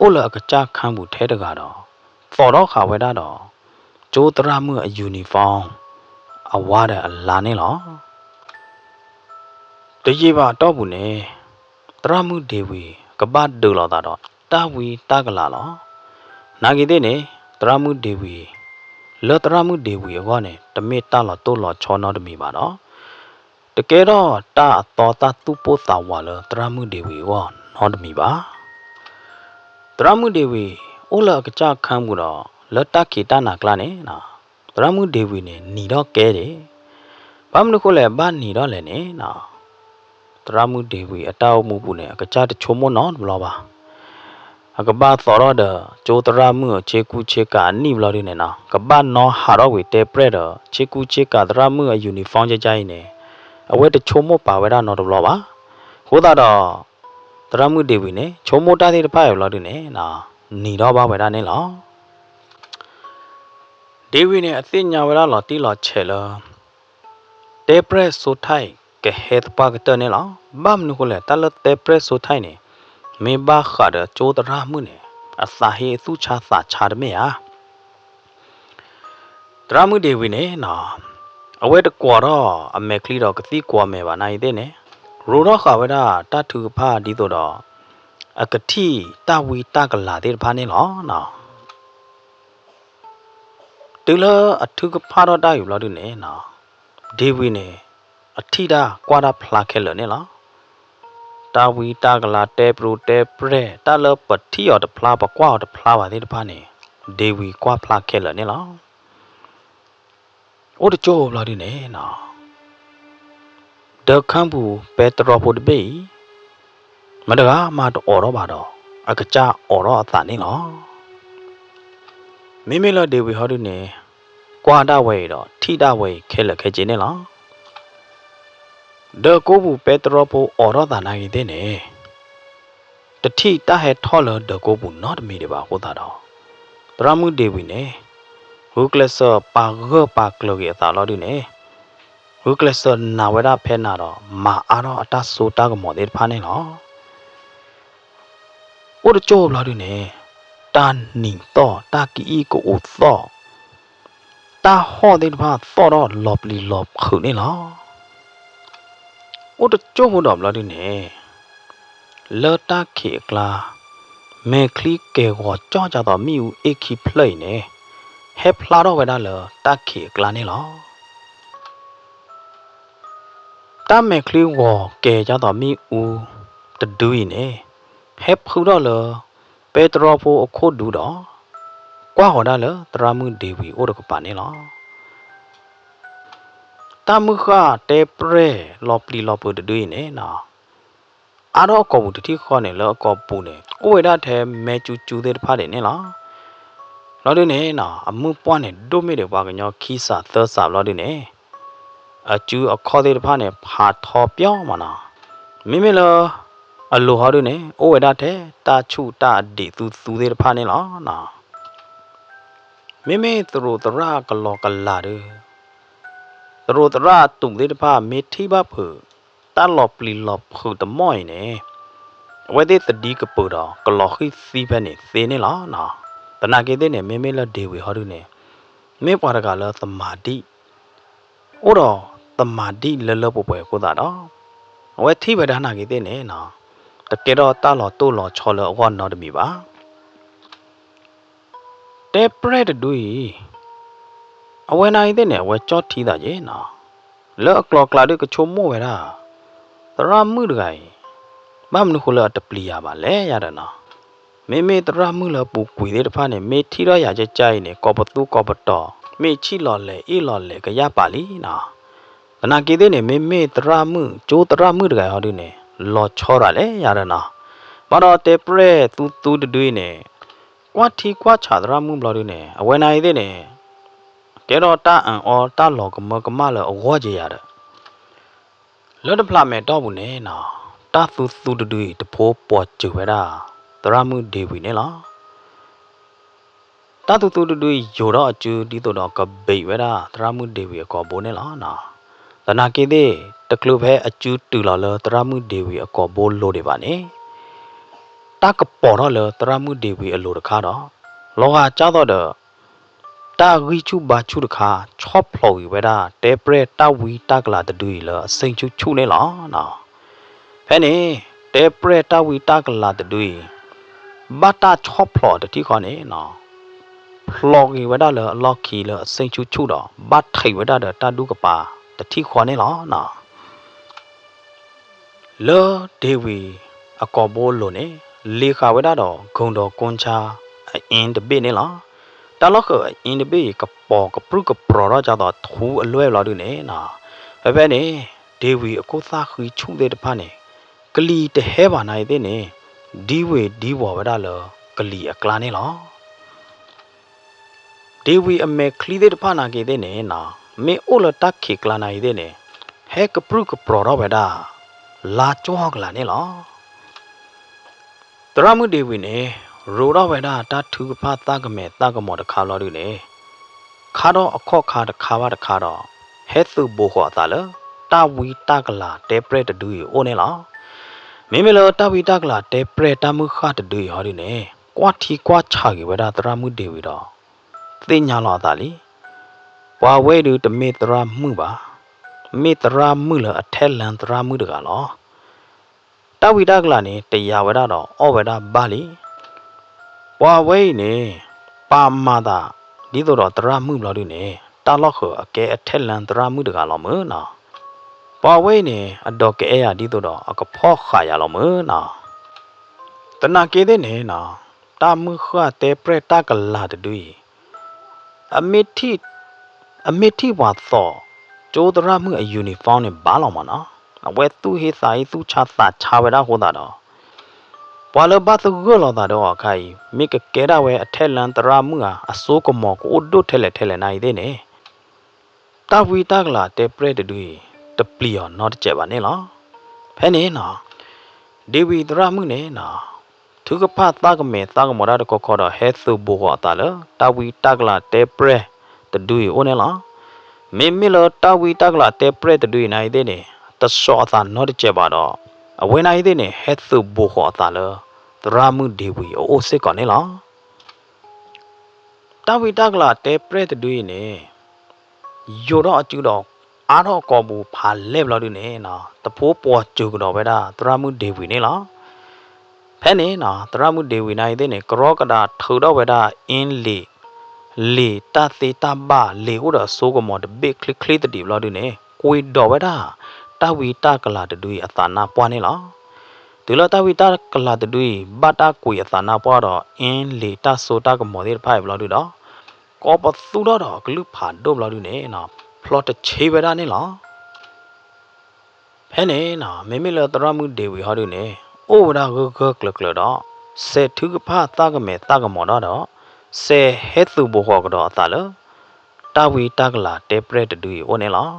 အိုလအကကြခမ်းမှုထဲတကတော့ဖော်တော့ခါဝဲတာတော့ကျိုးတရမှုအယူနီဖောင်းအဝါတဲ့အလာနေလောတကြီးပါတော့ဘူးနေတ ရာမှုဒေဝီကပတ်ဒူလောတာတော့တာဝီတာကလာလောနာဂီတဲ့နေတရာမှုဒေဝီလောတရာမှုဒေဝီကောနေတမေတာလောတိုလောချောနောတမီပါတော့တကယ်တော့တာအတော်တာသူပို့တာဝါလောတရာမှုဒေဝီကောနောတမီပါတရာမှုဒေဝီအိုလာကကြခမ်းမှုတော့လောတခေတနာကလာနေနော်တရာမှုဒေဝီနေညီတော့ကဲတယ်ဘာမလို့ခိုလဲဘာညီတော့လဲနေနော်တရာမှုဒေဝီအတောက်မှုပုနဲ့အကကြတချို့မနော်ဘလောပါအကဘာသောရတဲ့ကျိုတရာမှုချေကူချေကာနိဘလော်ရင်းနော်ကဘာနော်ဟာတော့ဝေတေပရက်တဲ့ချေကူချေကာတရာမှုယူနီဖောင်းကြိုင်နေအဝဲတချို့မပါဝဲတာနော်ဘလောပါဟိုတော့တရာမှုဒေဝီနေချို့မတာတဲ့ဖိုင်ဘလော်ရင်းနော်ညီတော့ပါဝဲတာနေလောဒေဝီနေအသိညာဝဲတာလော်တီလော်ချေလောတေပရက်ဆိုထိုင်ကဲဟက်ပါကတနေလောဘာမနုခလဲတလတေပရက်ဆိုထိုင်နေမေဘာခါဒကျိုတရာမှုနေအစာဟေသူချာစာချာဒမေယာတရာမှုဒေဝီနေနော်အဝဲတကွာတော့အမေကလီတော့ကတိကွာမေပါနိုင်တဲ့နေရိုတော့ခါဝဲတာတထုဖာဒီတော့အကတိတဝီတကလာတဲ့ဖာနေလောနော်တူလအထုကဖာတော့တာယူလို့ဒီနေနော်ဒေဝီနေအထိတာကွာတာဖလာခဲလို့နေလားတာဝီတာကလာတဲပရိုတဲပရဲတာလပတိော်တဖလာပကွာတဖလာပါသေးတဖာနေဒေဝီကွာဖလာခဲလို့နေလားအိုတချိုးလာဒီနေနော်ဒခမ်ဘူပက်တရောဖို့တဘေးမတကားမတော်တော့ပါတော့အကကြအော်တော့အသာနေလားမိမိလဒေဝီဟောဒီနေကွာတာဝဲတော့ထိတာဝဲခဲလက်ခဲချင်းနေလားဒေကိုဘူးပက်တရောပိုအော်တော့တာနိုင်တဲ့နေတတိတဟဲထော်လဒေကိုဘူးနော်တမီတွေပါဟိုတာတော့ပရမှုဒေဝီနေဟူကလဆပါဂပါကလောရဲ့တာလို့ဒီနေဟူကလဆနာဝရဖဲနာတော့မာအားတော့အတဆိုတာကမော်တဲ့ဖာနေနော်အိုတချိုးလာဒီနေတာနီတော့တာကီကိုအိုတော့တာဟောတဲ့ဖာတော့လော်ပလီလော်ခုနေလားအိုတချိုးဟိုတော့လာဒီနေလော်တာခေကလာမေကလီကေကိုကြောကြတော့မိဦးအခီဖလိနေဟက်ဖလာတော့ဝဲတာလော်တာခေကလာနေလားတာမေကလီကိုကေကြတော့မိဦးတဒူးနေဟက်ဖူတော့လော်ပက်တရောဖိုအခုဒူတော့ကွာဟောတာလော်တရာမှုဒေဝီအိုတကပါနေလားတာမခတေပရဲလော်ပလီလော်ပူတဒူးနေနော်အားတော့ကောဘူးတတိခေါ်နေလောကောပူနေကိုဝေဒထဲမဲကျူကျူတဲ့ဖားတယ်နေလားလော်ဒီနေနော်အမှုပွားနေဒိုမေတဲ့ဘာကညောခီစာသဆာလော်ဒီနေအကျူအခေါ်တဲ့ဖားနေဖာထော်ပြောင်းမနာမိမိလောအလိုဟောဒီနေအိုဝေဒထဲတာချုတာဒီသူတဲ့ဖားနေလားနော်မိမိသူတို့တရကလောကလာတယ်သူတို့တရတုံတဲ့ဖားမေထိပါဖူတာလော်ပလီလော်ဖူတမောင်းနေဝဲတဲ့တဒီကပူတော့ကလော်ခိစီပဲနေသေနေလားနော်တနာကေတဲ့နေမေမေလဒေဝီဟောဒုနေမေပွားရကလသမာတိအိုတော့သမာတိလလပပွဲကိုတာတော့ဝဲထိပဲဒါနာကေတဲ့နေနော်တကယ်တော့တာလော်တိုးလော်ချော်လော်ဝါနော်တမီပါတဲပရက်ဒူးအဝဲနိုင်တဲ့နေဝဲကြော့ထီတာရဲ့နော်လော်ကလော်ကလာတဲ့ကချုံမို့ဝဲတာတရာမှုတကိုင်ဘာမနုခလတပလီယာပါလဲရတယ်နော်မေမေတရာမှုလပူကွေတဲ့တဖာနဲ့မေထီတော့ရကြကြိုင်နေကောပတူကောပတော်မေချီလော်လေအေးလော်လေကရပါလီနော်တနာကေတဲ့နေမေမေတရာမှုကျိုးတရာမှုတကိုင်ဟောဒီနေလော်ချောရလေရတယ်နော်မတော်တေပရဲသူတတွေးနေကွာထီကွာချာတရာမှုဘလော်ဒီနေအဝဲနိုင်တဲ့နေကဲတော့တာအန်အော်တာလော်ကမလော်အဝေါ်ကြရတယ်လော်တဖလာမဲတော့ဘူးနေနော်တာသူတတွေတဖိုးပေါ်ကျဝဲတာတရာမှုဒေဝီနေလားတာသူတတွေယောတော့အကျူဒီတော့ကပိတ်ဝဲတာတရာမှုဒေဝီအကောဘိုးနေလားနော်တနာကေတဲ့တကလူဖဲအကျူတူလာလောတရာမှုဒေဝီအကောဘိုးလို့တယ်ပါနေတာကပေါ်တော့လောတရာမှုဒေဝီအလိုတခါတော့လောဟာကြတော့တာဂီချူဘာချူတခါချော့ဖလော်ဝဲတာတဲပရက်တာဝီတာကလာတဒူလအစိန်ချူနေလားနော်ဖဲနေ te pre ta wi ta kala de dui bata chop plo de ti kho ne na plo gi wada le lock ki le sain chu chu do bat thai wada de ta du ka pa de ti kho ne la na le de wi a ko bo lo ne le kha wada do gung do kun cha in de bit ne la ta lo kho in de bit ka po ka pru ka pro ro cha do thu a lwe lo du ne na be ne de wi a ko sa khi chu de de pha neကလီတဟဲပါနိုင်တဲ့နေဒီဝေဒီဝဝဒလကလီအကလာနေလောဒီဝီအမေခလီတဲ့ဖနာကေတဲ့နေနာမေအိုလတက်ခေကလာနိုင်တဲ့နေဟဲကပရုကပရောဝဒလာချောကလာနေလောတရမှုဒီဝီနေရိုရဝဒတာထူဖာတကမေတကမောတခါလောဒီနေခါတော့အခော့ခါတခါပါတခါတော့ဟဲသုဘောခေါ်တာလတာဝီတကလာတေပရက်တဒူအိုနေလောမေမေလတာဝီတကလာတေပရတမှုခတ်တူဟောဒီနေကွာထီကွာချာကေဝဒတရမှုဒေဝီတော့သိညာလာတာလီဝါဝဲတူတမေတရမှုပါမေတရမှုလအထက်လန်တရမှုတကလောတာဝီတကလာနေတရားဝဒတော့ဩဝဒဘာလီဝါဝဲနေပါမာတာဒီတော့တရမှုဘလို့ဒီနေတာလော့ခအကဲအထက်လန်တရမှုတကလောမနော်ပါဝဲနေအတော့ကဲရဒီတော့အကဖော့ခါရလောမနော်တနာကေတဲ့နေနော်တာမှုခတဲ့ပရတကလာတူအမီတီဝါသောကျိုးတရမှုအယူနီဖောင်းနဲ့ဘာလောမနော်အဝဲသူဟေစာဤသူချသာချဝဲတာဟောတာတော့ဘာလဘတ်ကူလောတာတော့ခိုင်မိကကဲရဝဲအထက်လန်တရမှုအစိုးကမောကိုဒုထဲလဲနိုင်တဲ့နေတာဝီတကလာတဲ့ပရတူတပလီယောနော်တဲ့ပါနေလားဖဲနေနော်ဒေဝီတရမှုနေနော်သူကဖတ်တာကမေတာကမောရတကောခေါ်တော့ဟဲသုဘောတာလတာဝီတကလာတေပရတဒူယိုနေလားမေမီလတာဝီတကလာတေပရတဒူယနိုင်တဲ့နေတဆောသာနော်တဲ့ပါတော့အဝဲနိုင်တဲ့နေဟဲသုဘောတာလတရမှုဒေဝီအိုစစ်ကောနေလားတာဝီတကလာတေပရတဒူယနေယိုတော့အကျူတော့အားတော့ကောဘူးဖာလက်ဘလို့ဒီနေနော်တဖိုးပေါ်ကျူကတော့ပဲဒါတရမှုဒေဝီနေလားဖဲနေနော်တရမှုဒေဝီနိုင်တဲ့နေကရောကတာထူတော့ပဲဒါအင်းလေတသေတဘလေဟိုတော့ဆိုးကမောတဘစ်ခလစ်ခလစ်တီဘလို့ဒီနေကိုတော့ပဲဒါတဝီတကလာတူအသာနာပွားနေလားဒီလိုတဝီတကလာတူဘတာကိုအသာနာပွားတော့အင်းလေတဆိုးတကမောတဲ့ဖိုင်ဘလို့ဒီတော့ကောပသူတော့ကလူဖာတော့ဘလို့ဒီနေနော်plot ချေဝရနေလားဖဲနေနော်မေမေလတရမှုဒေဝီဟောဒီနေအိုဝရဂကလကလတော့စေထုကဖာတကမေတကမောတော့စေဟေသူဘောခေါ်ကတော့အသာလတာဝီတကလာတေပရက်တူအိုနေလား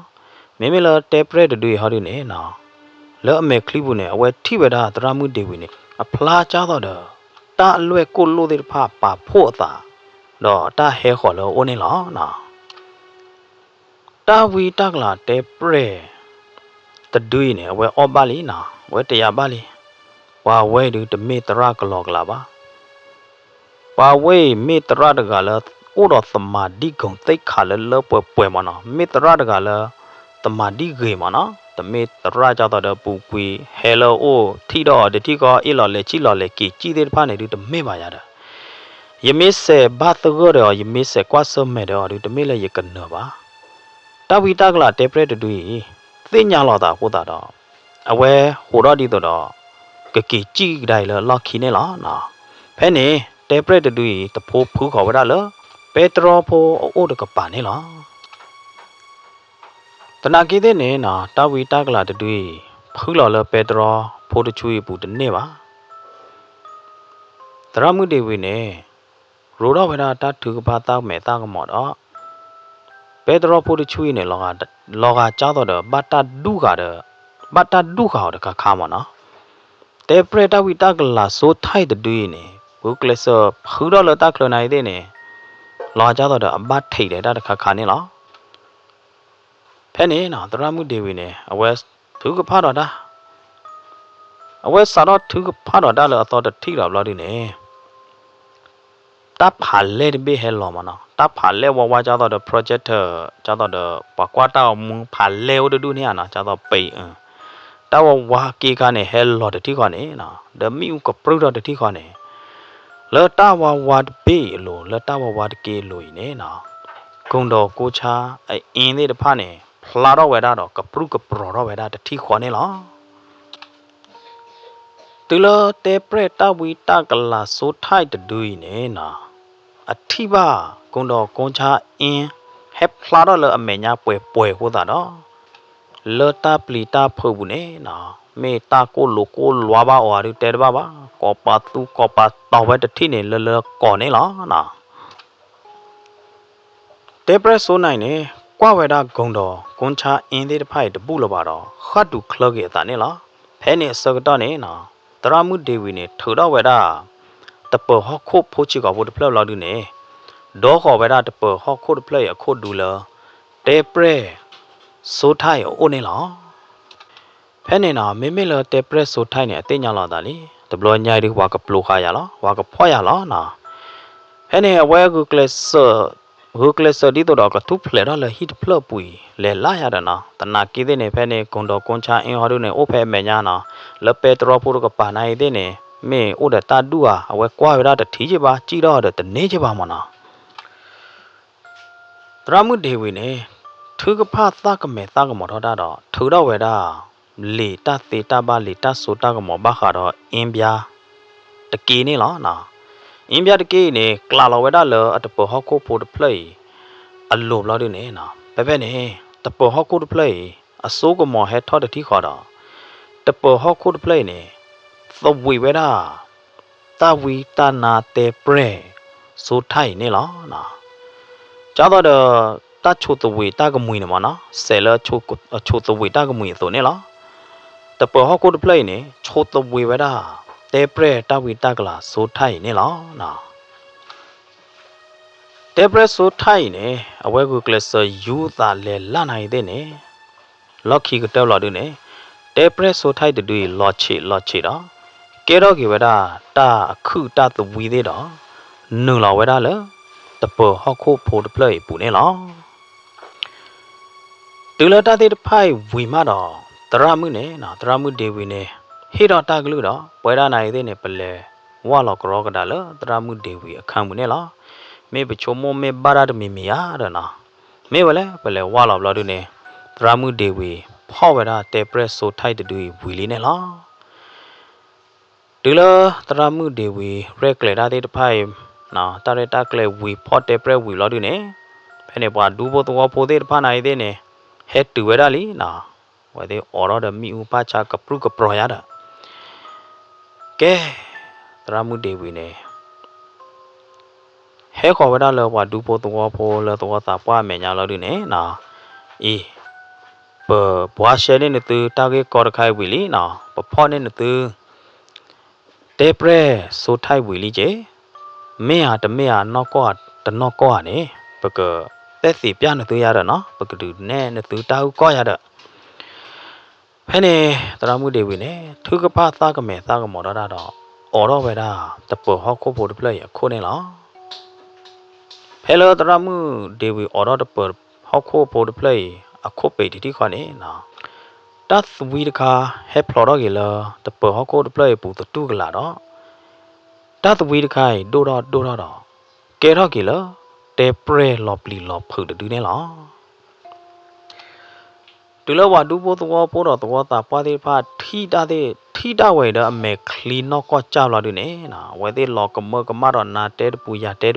မေမေလတေပရက်တူဟောဒီနေနော်လောအမေခလိဘူးနေအဝဲထိဝဒတရမှုဒေဝီနေအဖလားကြတော့တာအလွဲကိုလိုတဲ့ဖာပါဖို့အသာတော့တာဟဲခေါ်လို့အိုနေလားနော်တာဝီတကလာတေပရတဒွိနေဝဲအောပါလီနာဝဲတရားပါလီဝါဝဲဒူတမေတရကလောကလာပါဝါဝဲမေတရတကလာဥတော်သမာဓိကုံသိခါလလပွဲမနော်မေတရတကလာသမာဓိဂေမနော်တမေတရကြတော့ပူကွေဟဲလိုအိုထီတော့တတိကောအေလော်လေချီလော်လေကီကြည်တဲ့ဖာနေဒူတမေပါရတာယမေစေဘာသဂရောယမေစေကွာစမဲတော့ဒူတမေလေယကနောပါတာဝီတကလာတေပရက်တူသိညာလာတာဟိုတာတော့အဝဲဟိုတော့ဒီတော့ကကီကြည့်တိုင်းလော်ခီနေလားနော်ဖဲနေတေပရက်တူတဖိုးဖူးခေါ်ဝရလပေတရောဖိုးအိုတကပါနေလားတနာကီတဲ့နေနော်တာဝီတကလာတူဖူးလော်လပေတရောဖိုးတချူဘူးတနေ့ပါတရမှုဒေဝီနေရိုတော့ဝရတာထူကပါတောက်မဲ့တာကမော်တော့ပေတရောဖိုးတချူနေလောကကြောက်တော့ဘတ်တာဒူခါတော့ကခါမနော်တေပရတဝီတကလာဆိုထိုက်တူနေဘူးကလဆဖူတော့လတကလနိုင်တဲ့နေလောကြောက်တော့အဘတ်ထိတ်တယ်တခါခါနေလားဖဲနေနော်တရမှုဒေဝီနေအဝဲသူကဖားတော့တာအဝဲစာတော့သူကဖားတော့တာလောတော့ထိတော့ဘလို့ဒီနေတပ်ဖာလဲဘေဟဲလောမနော်တပ်ဖာလဲဝဝကြတော့ project ကြတော့ပကွာတောင်မဖာလဲဝတူနေနော်ကြတော့ပိန် တာဝါကေခါနေဟဲလော်တတိခါနေနော်ဒမီဥကပရုဒတတိခါနေလော်တာဝါတပေလို့လော်တာဝါတကေလို့နေနော်ကုံတော်ကိုချာအင်းလေးတဖာနေဖလာတော့ဝဲတာတော့ကပရုကပရောတော့ဝဲတာတတိခါနေလားတူလတေပရတာဝီတာကလာဆိုထိုက်တူနေနော်အထိပါကုံတော်ကုန်းချာအင်းဟက်ဖလာတော့လအမေညာပွဲဟိုတာတော့လော်တာပလီတာဖုတ်ဘူးနေနော်မေတာကိုလိုကိုလွားပါအော်ရတဲ့ဘာပါကောပါတူကောပါတော့ဝဲတတိနေလကောနေလားနော်တေပရဆိုနိုင်နေကွာဝဲတာဂုံတော်ကွန်ချာအင်းသေးတဖိုက်တပုလပါတော့ခတ်တူခလကေတာနေလားဖဲနေစကတော့နေနော်တရမှုဒေဝီနေထူတော့ဝဲတာတပဟခုဖိုချီကဘုဒဖလောက်လောက်ဒူနေဒေါ်ခေါ်ဝဲတာတပဟခုတဖလက်အခုဒူလတေပရဆိုထိုင်အိုနေလားဖဲနေနော်မေလတေပရဆိုထိုင်နေအသိညာလာတာလေတဘလညိုင်ဒီဝါကပလိုခါရလားဝါကဖွာရလားနော်ဖဲနေအဝဲကူကလစ်ဒီတော့ကသူဖလက်တော့လေဟစ်ဖလပွီလေလာရတာနော်တနာကိတဲ့နေဖဲနေကွန်တော်ကွန်ချာအင်းဟော်တို့နေအိုဖဲမေညာနော်လပေတရောပိုကပါနိုင်တဲ့နေမေအိုဒတာဒူဟာအဝဲကွာရတာတထီးချပါကြည်တော့တဲ့နေချပါမနော်တရမှုဒေဝီနေသူကဖတ်သကမေသကမောတော့တော့ထူတော့ဝဲတာလေတသေတပါလေတဆိုတာကမောဘခါတော့အင်းပြာတကီနေလားနော်အင်းပြတကေနေကလာလောဝဲတာလောအတပဟခုဖိုတဖလေအလိုလောက်နေနော်ပဲနေတပဟခုတဖလေအစိုးကမောဟဲထော်တတိခေါ်တော့တပဟခုတဖလေနေသဝေဝဲတာတဝီတနာတေပရေဆိုထိုင်နေလားနော်ကြတော့တချိုတဝေတကမွေနေမနော်ဆဲလချိုတဝေတကမွေဆိုနေလားတပဟခုတဖလေနေချိုတဝေဝဲတာတေပရတဝီတကလာဆိုထိုင်နေလားနော်တေပရဆိုထိုင်နေအဝဲကူကလစယူသာလေလာနိုင်တဲ့နေလော်ခီကတောက်လာတဲ့နေတေပရဆိုထိုင်တူလော်ချီတော့ကဲတော့ကေဝဒတာအခုတသဝီသေးတော့နုလာဝဲတာလေတပဟခုဖိုတပလေပူနေလားတူလတာတဲ့ဖိုင်ဝီမတော့တရမှုနေနော်တရမှုဒေဝီနေဟေတော့တာကလူတော့ပွဲရနိုင်တဲ့နေပလဲဝါလောကရောကတာလတရမှုဒေဝီအခမ်းမှုနေလားမေပချိုမမေဘာရဒမီမီယာဒနာမေဝလဲပလဲဝါလောဘလဒုနေတရမှုဒေဝီဖောဝရတေပရက်ဆိုထိုက်တူဝီလီနေလားဒီလတရမှုဒေဝီရက်ကလေတာတဲ့ဖိုင်နော်တာရတာကလေဝီဖောတေပရက်ဝီလောဒုနေဖဲနေပွားဒူဘောတော့ဖိုတဲ့ဖာနိုင်တဲ့နေဟက်တူဝရလီနော်ဝဲတဲ့အော်ရဒမီဥပါချာကပရုကပရယာဒကဲတရမှုဒေဝီနေဟဲခေါ်ဝဒလောဘဒူပိုတော့ဖိုလောတော့သာပွားမယ်ညာလို့ဒီနေနော်အေးဘွားရှဲနေတူတာကေကော်ခိုင်ဝီလီနော်ပဖောနေတူတေပရဲဆိုထိုက်ဝီလီကျေမင်းဟာတမင်းဟာနော်ကောတနော်ကောနေပကတက်စီပြနေတူရတော့နော်ပကတူနဲ့နေတူတာဟုကောရတော့ဖဲနေတရမှုဒေဝီနေထုကပသကမေသကမောတော့တော့အော်တော့ဝဲတာတပဟောခုဖို့တပလက်ရခိုးနေလားဖဲလောတရမှုဒေဝီအော်တော့တပဟောခုဖို့တပလက်အခုပေတိခွနေနော်တတ်ဝီတခါဟဲဖလော်တော့ကေလတပဟောခုတပလက်ပူတူကလာတော့တတ်ဝီတခိုင်ဒိုတော့ကဲတော့ကေလတေပရဲလော်ပလီလော်ဖုတူနေလားတူလဝဒူဘောတော့ပိုတော့တာပွားသေးဖာထီတာဝဲတော့အမေခလီနော့ကောကြောက်လာတယ်နော်ဝဲသေးလော်ကမတော့နာတဲပူရတဲ့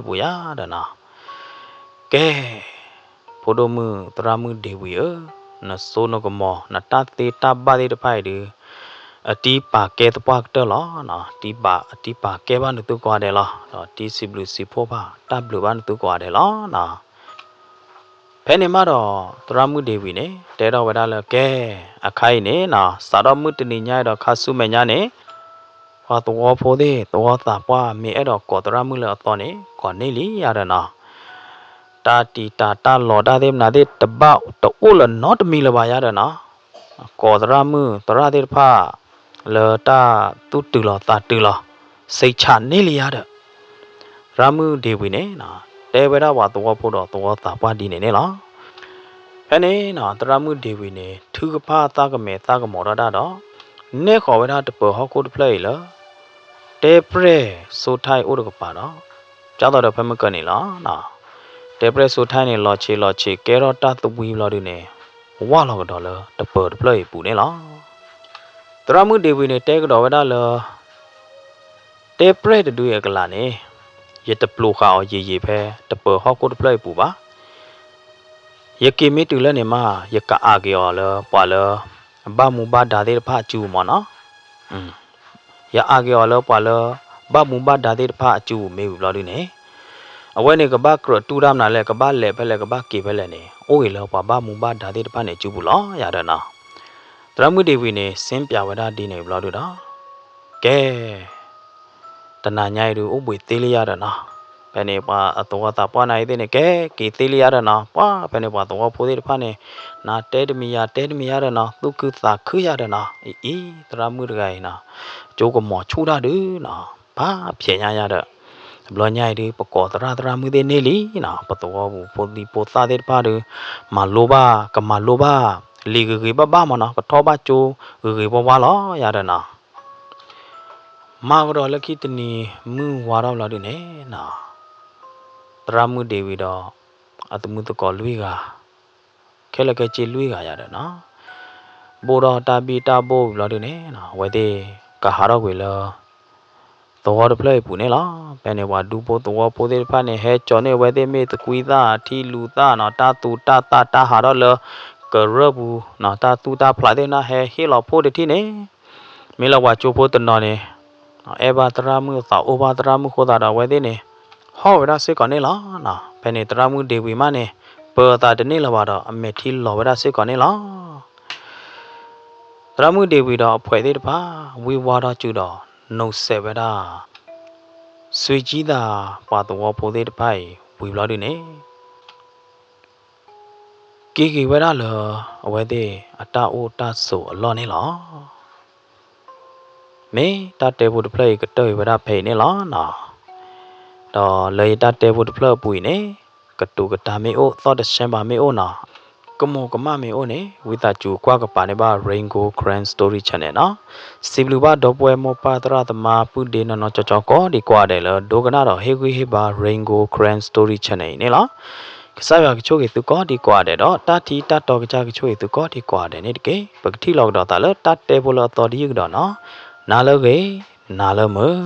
နော်ကဲဖိုဒိုမှုတရမှုဒေဝီနဆိုနကမောနတတေတဘာသေးတဖိုင်ဒီအတီးပါကဲတပွားတော့နော်အတီးပါကဲဘာနတူကွာတယ်လားနော်တီစီဘလူစီဖိုပါတဘလူဘာနတူကွာတယ်လားနော်ဖဲနေမှာတော့တရမှုဒေဝီနေတဲတော့ဝဒလကဲအခိုင်နေနော်စာတော့မှုတနေညတော့ခါဆုမညာနေဟောတော့ဖိုးသေးတော့တာပွားမေအဲ့တော့ကောတရမှုလည်းတော့နေကောနေလီရတဲ့နော်တာတီတာလော်တာသေးမနာသေးတပောက်တိုးလနော်တမီလပါရတဲ့နော်ကောတရမှုတရသေးဖာလောတာတူလောတာတူလောစိတ်ချနေလီရတဲ့ရမှုဒေဝီနေနော်တဲဝဲတော့ဝါတော့ဖို့တော့တာပွားဒီနေလားဖ Penny na Tramu Divine, Tugapa Tagame Tagamorada, Nekovera to Pohoko play la. Depre so tai Urugapana, Jada the Pemacanilla, na. Depre so tiny lochi, Kerota the wee lodine, $1 the bird play Punilla. Tramu Divine take it over la. Depre to do a galani, yet the pluha or ye pair, the Pohoko play Puba. Yaki me to learn ma, Yaka Agiola, Pala, Bamuba Dade Pachu Mona. Ya Agiola, Pala, Bamuba Dade Pachu, may bloodine. A when a back two dam like a ballet, like a backy pelene, oil of Bamuba Dade Pane Jubula, Yadana. Dramudi wine, Simpia without dinner bloodida. Gay. The Nanyaidu Ubi Tiliadana. Penepa at the water pana I didn't care, Kitiliadana, pa, Penepa the wapodi pane, not dead me adana, Lukuta Kuyadana, Tramurgaina, Jogomo Chuda do, na, pa, Pianyada. Blonyai Pocot rather within Nelly, na, but the wabu for the potade padu, Maloba, Kamaloba, Liga Bamana, Tobacho, Ribawala, Yadana. Magro Lakitini, Moo Wara na. Tramu Davido at the Mutoko Luiga Kelakachi Luiga Yadana Boda Tabita Bo Vladine, where they Kahara Willa the water play Punela, Penewa Dupo the Wapo de Pane head Johnny where they made the Quida, T. Lutana, Tatu, Tata, Harala, Karabu, Natatu, Pladena, hair, hill or Podetine, Mila Wacho the None, Eva Tramu, Over Tramu Hodara, where they How would I say Conilla? Na, Penetramu de Vimane, Bertha de Nilavada, a metil lovera se Conilla. Tramu de Vida, Puede pa, we water juda, no severa. Suijida, but the wapo de pie, we bloodine. Gigi Vedala, where they, a ta o ta so, lonilla. Me, that they would play a toy without paying na. Đó lấy đa tê vô được bùi nè cái tụ cái ta mê ô tao được xem bà mê ô nà cái mô cái má mê ô nè vì ta chủ qua cái bà này bà Rainbow Grand Story channel nó xí lưu bà đọc về mô bà tra tầm mà bữa đến nó cho có đi qua đây là đồ cái nào đó hay quý bà Rainbow Grand Story channel nè đó cái sao cái chỗ cái tụ có đi qua đây đó ta thì ta to cái chỗ cái tụ có đi qua đây nè cái bậc thi log đó ta lỡ ta tê vô là to đi cái đó nó nà lỡ ghế nà lỡ mơ